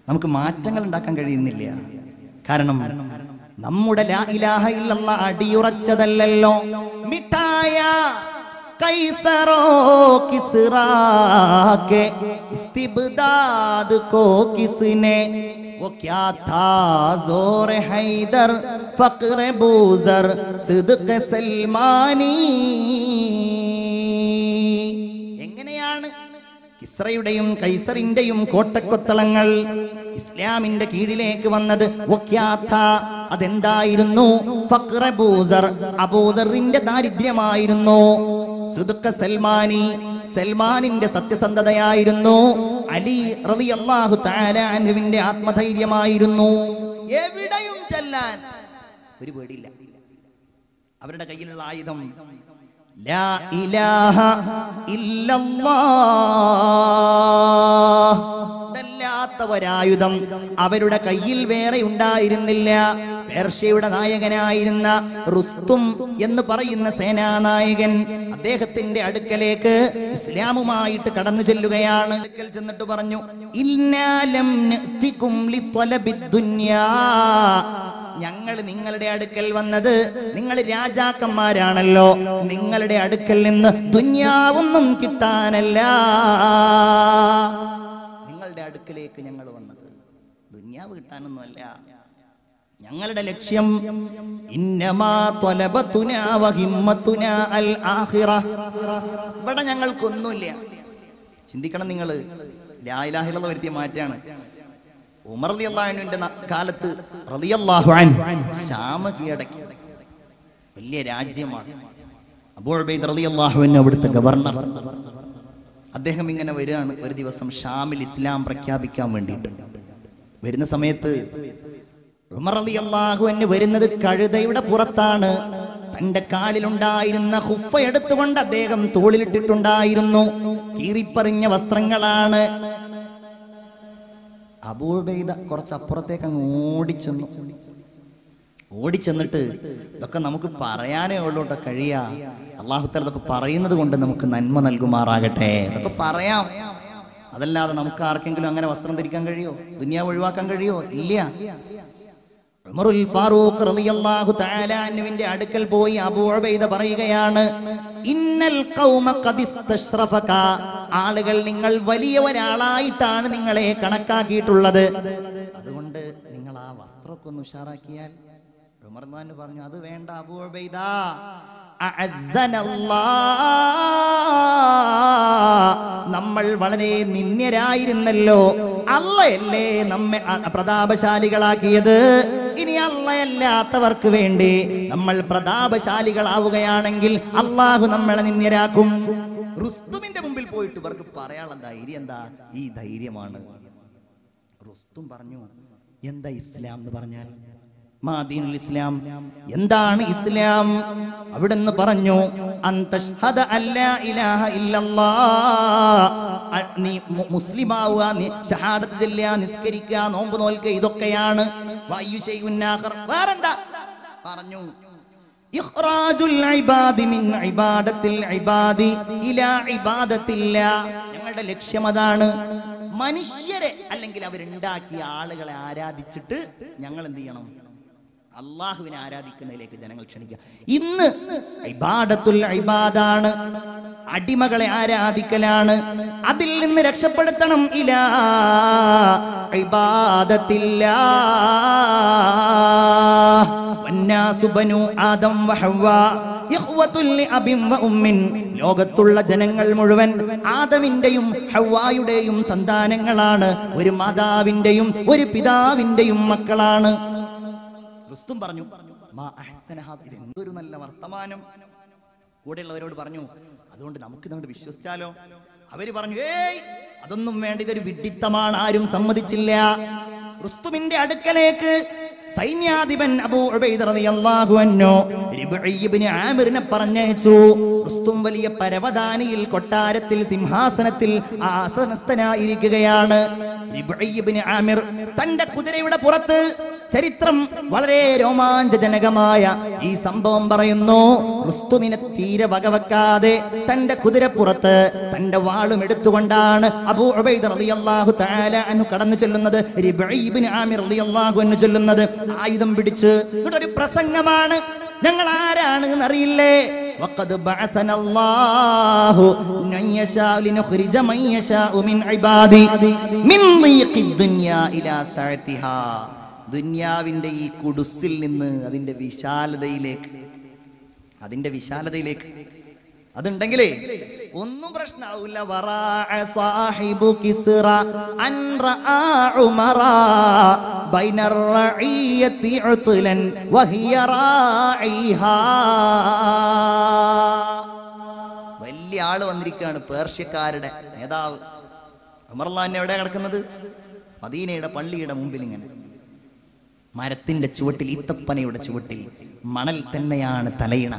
Speaker 1: നമുക്ക് മാറ്റങ്ങൾ ഉണ്ടാക്കാൻ കഴിയുന്നില്ല. കാരണം നമ്മുടെ ലാ ഇലാഹ ഇല്ലല്ലാഹ് അടിയുറച്ചതല്ലല്ലോ. മിഠായ കൈസറോ കിസ്റാ के इस्तिबदाद को किसने वो क्या था जोर हैदर फक्र बूजर सिद्क सलमानी. എങ്ങനെയാണ് കിസ്റയുടെയും കൈസറിന്റെയും കോട്ടക്കൊത്തളങ്ങൾ ഇസ്ലാമിന്റെ കീഴിലേക്ക് വന്നത്? അതെന്തായിരുന്നു? ഫഖ്റ ബൂസർ, അബൂദറിന്റെ ദാരിദ്ര്യമായിരുന്നു. സുദ്ഖ സൽമാനി, സൽമാനിന്റെ സത്യസന്ധതയായിരുന്നു. അലി റളിയല്ലാഹു തആല അൻഹുവിന്റെ ആത്മധൈര്യമായിരുന്നു. എവിടെയും ചെല്ലാൻ ഒരു പേടിയില്ല. അവരുടെ കയ്യിലുള്ള ആയുധം ലാ ഇലാഹ ഇല്ലല്ലാഹ്. ഒരായുധം അവരുടെ കയ്യിൽ വേറെ ഉണ്ടായിരുന്നില്ല. പേർഷ്യയുടെ നായകനായിരുന്ന റുസ്തും എന്ന് പറയുന്ന സേനാനായകൻ അദ്ദേഹത്തിന്റെ അടുക്കലേക്ക് ഇസ്ലാമുമായിട്ട് കടന്നു ചെല്ലുകയാണ്. അടുക്കൽ ചെന്നിട്ട് പറഞ്ഞു, ഇന്നാലം നഅ്തികും ലിത്വലബിദ് ദുനിയാ. ഞങ്ങൾ നിങ്ങളുടെ അടുക്കൽ വന്നത്, നിങ്ങൾ രാജാക്കന്മാരാണല്ലോ, നിങ്ങളുടെ അടുക്കൽ നിന്ന് ദുനിയാവൊന്നും കിട്ടാനല്ല. നിങ്ങളുടെ അടുക്കലേക്ക് ഞങ്ങൾ വന്നത് ദുനിയാവ് കിട്ടാനൊന്നുമല്ല. ഞങ്ങളുടെ ലക്ഷ്യം ഇന്നമാ ത്വലബതുനാ വഹിമ്മതുനാ അൽ ആഖിറ. ഇവിടെ ഞങ്ങൾക്കൊന്നുമില്ല. ചിന്തിക്കണം നിങ്ങൾ, ലാ ഇലാഹ ഇല്ലല്ലാഹ് വരുത്തിയ മാറ്റാണ്. ഉമർ റളിയല്ലാഹു അൻഹുവിന്റെ കാലത്ത് റളിയല്ലാഹു അൻഹു ശാമ കീഴടക്കി. വലിയ രാജ്യമാണ്. അബൂ ഉബൈദ റളിയല്ലാഹു അൻഹു അവിടുത്തെ ഗവർണർ. അദ്ദേഹം ഇങ്ങനെ വരികയാണ് ഒരു ദിവസം ഷാമിൽ ഇസ്ലാം പ്രഖ്യാപിക്കാൻ വേണ്ടിയിട്ട്. വരുന്ന സമയത്ത് ഉമർ റളിയല്ലാഹു അൻഹു വരുന്നത് കഴുതയുടെ പുറത്താണ്. തന്റെ കാലിലുണ്ടായിരുന്ന ഖുഫ എടുത്തുകൊണ്ട് അദ്ദേഹം തോളിലിട്ടിട്ടുണ്ടായിരുന്നു. കീറിപ്പറിഞ്ഞ വസ്ത്രങ്ങളാണ്. അബൂ ഉബൈദ കുറച്ചപ്പുറത്തേക്ക് അങ്ങ് ഓടിച്ചെന്നിട്ട് ഇതൊക്കെ നമുക്ക് പറയാനേ ഉള്ളൂ കേട്ടോ, കഴിയാ. അല്ലാഹു തആല ഇതൊക്കെ പറയുന്നത് കൊണ്ട് നമുക്ക് നന്മ നൽകുമാറാകട്ടെ. ഇതൊക്കെ പറയാം, അതല്ലാതെ നമുക്ക് ആർക്കെങ്കിലും അങ്ങനെ വസ്ത്രം ധരിക്കാൻ കഴിയോ? ദുനിയാവ് ഒഴിവാക്കാൻ കഴിയോ? ഇല്ല. ഉമറുൽ ഫാറൂഖ് റളിയല്ലാഹു തആല അൻഹുവിന്റെ അടുക്കൽ പോയി അബൂ ഉബൈദ പറയുകയാണ്, ഇന്നൽ ഖൗമ ഖദ് ഇസ്തശ്റഫക. ആളുകൾ നിങ്ങൾ വലിയ ഒരാളായിട്ടാണ് നിങ്ങളെ കണക്കാക്കിയിട്ടുള്ളത്. അതുകൊണ്ട് നിങ്ങൾ ആ വസ്ത്രമൊക്കെ ഒന്ന് ഉഷാറാക്കിയാൽ. ഉമർ തന്നെ പറഞ്ഞു, അത് വേണ്ട അബൂ ഉബൈദ, നമ്മൾ വളരെ നിന്ദ്യരായിരുന്നല്ലോ, അള്ളയല്ലേ നമ്മെ പ്രതാപശാലികളാക്കിയത്. ഇനി അള്ളയല്ലാത്തവർക്ക് വേണ്ടി നമ്മൾ പ്രതാപശാലികളാവുകയാണെങ്കിൽ അള്ളാഹു നമ്മളെ നിന്ദ്യരാക്കും. റുസ്തുമിന്റെ മുമ്പിൽ പോയിട്ട് ഇവർക്ക് പറയാനുള്ള ധൈര്യം എന്താ? ഈ ധൈര്യമാണ്. റുസ്തും പറഞ്ഞു, എന്താ ഇസ്ലാം എന്ന് പറഞ്ഞാൽ? മാദീനുൽ ഇസ്ലാം, എന്താണ് ഇസ്ലാം? അവിടുന്ന് പറഞ്ഞു, അന്തഷ്ഹദ അല്ലാ ഇലാഹ ഇല്ലല്ലാഹ്. നീ മുസ്ലിമാവുക, നീ ഷഹാദത്ത് ചൊല്ലുക, നിസ്കരിക്കുക, നോമ്പ് നോൽക്കുക, ഇതൊക്കെയാണ്. വേറെന്താ പറഞ്ഞു? ഇഖ്റാജുൽ ഇബാദി മിൻ ഇബാദത്തിൽ ഇബാദി ഇലാ ഇബാദത്തില്ലാഹ്. ഞങ്ങളുടെ ലക്ഷ്യം അതാണ്. മനുഷ്യരെ അല്ലെങ്കിൽ അവരുണ്ടാക്കിയ ആളുകളെ ആരാധിച്ചിട്ട് ഞങ്ങൾ എന്ത് ചെയ്യണം? അള്ളാഹുവിനെ ആരാധിക്കുന്നതിലേക്ക് ജനങ്ങൾ ക്ഷണിക്കുക. ഇന്ന് ഇബാദത്തുൽ ഇബാദാണ്, അടിമകളെ ആരാധിക്കലാണ്. അതിൽ നിന്ന് രക്ഷപ്പെടുത്തണം. ഇലാ ഇബാദത്തില്ലാഹ്. വന്നാസു ബനു ആദം വഹവ്വാ ഇഖ്വത്തുൽ ലിഅബിൻ വഉമ്മിൻ. ലോകത്തുള്ള ജനങ്ങൾ മുഴുവൻ ആദമിന്റെയും ഹവ്വായുടെയും സന്താനങ്ങളാണ്. ഒരു മാതാവിന്റെയും ഒരു പിതാവിന്റെയും മക്കളാണ്. റുസ്തും പറഞ്ഞു, മാ അഹ്സനഹ, ഇത് എന്തൊരു നല്ല വർത്തമാനം. കൂടെയുള്ളവരോട് പറഞ്ഞു, അതുകൊണ്ട് നമുക്ക് ഇതോട് വിശ്വസിച്ചാലോ? അവര് പറഞ്ഞു, ഏയ് അതൊന്നും വേണ്ട, ഇതൊരു വിഡ്ഢിത്തമാണ്, ആരും സമ്മതിച്ചില്ല. റുസ്തുമിന്റെ അടുക്കലേക്ക് സൈന്യാധിപൻ അബൂ ഉബൈദ റളിയല്ലാഹു അൻഹു റിബ്ഈ ഇബ്നു ആമിറിനെ പറഞ്ഞയച്ചു. റുസ്തും വലിയ പരവതാനിയിൽ കൊട്ടാരത്തിൽ സിംഹാസനത്തിൽ ആസനസ്ഥനായിരിക്കുകയാണ്. റിബ്ഈ ഇബ്നു ആമിർ തന്റെ കുതിരയുടെ പുറത്ത് ചരിത്രം വളരെ രോമാഞ്ചജനകമായ ഈ സംഭവം പറയുന്നു. റുസ്തുമിനെ തീരെ വകവെക്കാതെ തന്റെ കുതിരപ്പുറത്ത് തന്റെ വാളും എടുത്തുകൊണ്ടാണ് അബൂ ഉബൈദ റളിയല്ലാഹു തആല അൻഹു കടന്നു ചെല്ലുന്നത്. റിബഈ ഇബ്നു ആമിർ റളിയല്ലാഹു അൻഹു ചെല്ലുന്നത് ആയുധം പിടിച്ച്. ഒരു പ്രസംഗമാണ്. ഞങ്ങൾ ആരാണ് എന്നറിയില്ലേ? വഖദ് ബഅസനല്ലാഹു നയശാ ലിനുഖ്രിജ മൻ യശാഉ മിൻ ഇബാദി മിൻ ദീഖിദ് ദുനിയാ ഇലാ സഅതിഹാ. ദുനിയാവിന്റെ ഈ കുടുസിൽ നിന്ന് അതിന്റെ വിശാലതയിലേക്ക് അതുണ്ടെങ്കിലേ ഒന്നും പ്രശ്നമാവില്ല. വറാഅ സാഹിബു കിസ്റ അൻ റആ ഉമറ ബൈനർ റഈയത്തി ഉത്ലൻ വഹിയ റായിഹാ. വലിയ ആള് വന്നിരിക്കുകയാണ്, പേർഷ്യക്കാരുടെ നേതാവ്. ഉമർ റളിയല്ലാഹു അൻഹു എവിടെ കിടക്കുന്നത്? മദീനയുടെ പള്ളിയുടെ മുമ്പിൽ ഇങ്ങനെ മരത്തിന്റെ ചുവട്ടിൽ, ഈത്തപ്പനയുടെ ചുവട്ടിൽ. മണൽ തന്നെയാണ് തലയിണ.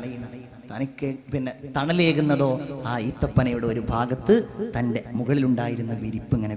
Speaker 1: തനിക്ക് പിന്നെ തണലേകുന്നതോ ആ ഈത്തപ്പനയുടെ ഒരു ഭാഗത്ത് തൻ്റെ മുകളിലുണ്ടായിരുന്ന വിരിപ്പ് ഇങ്ങനെ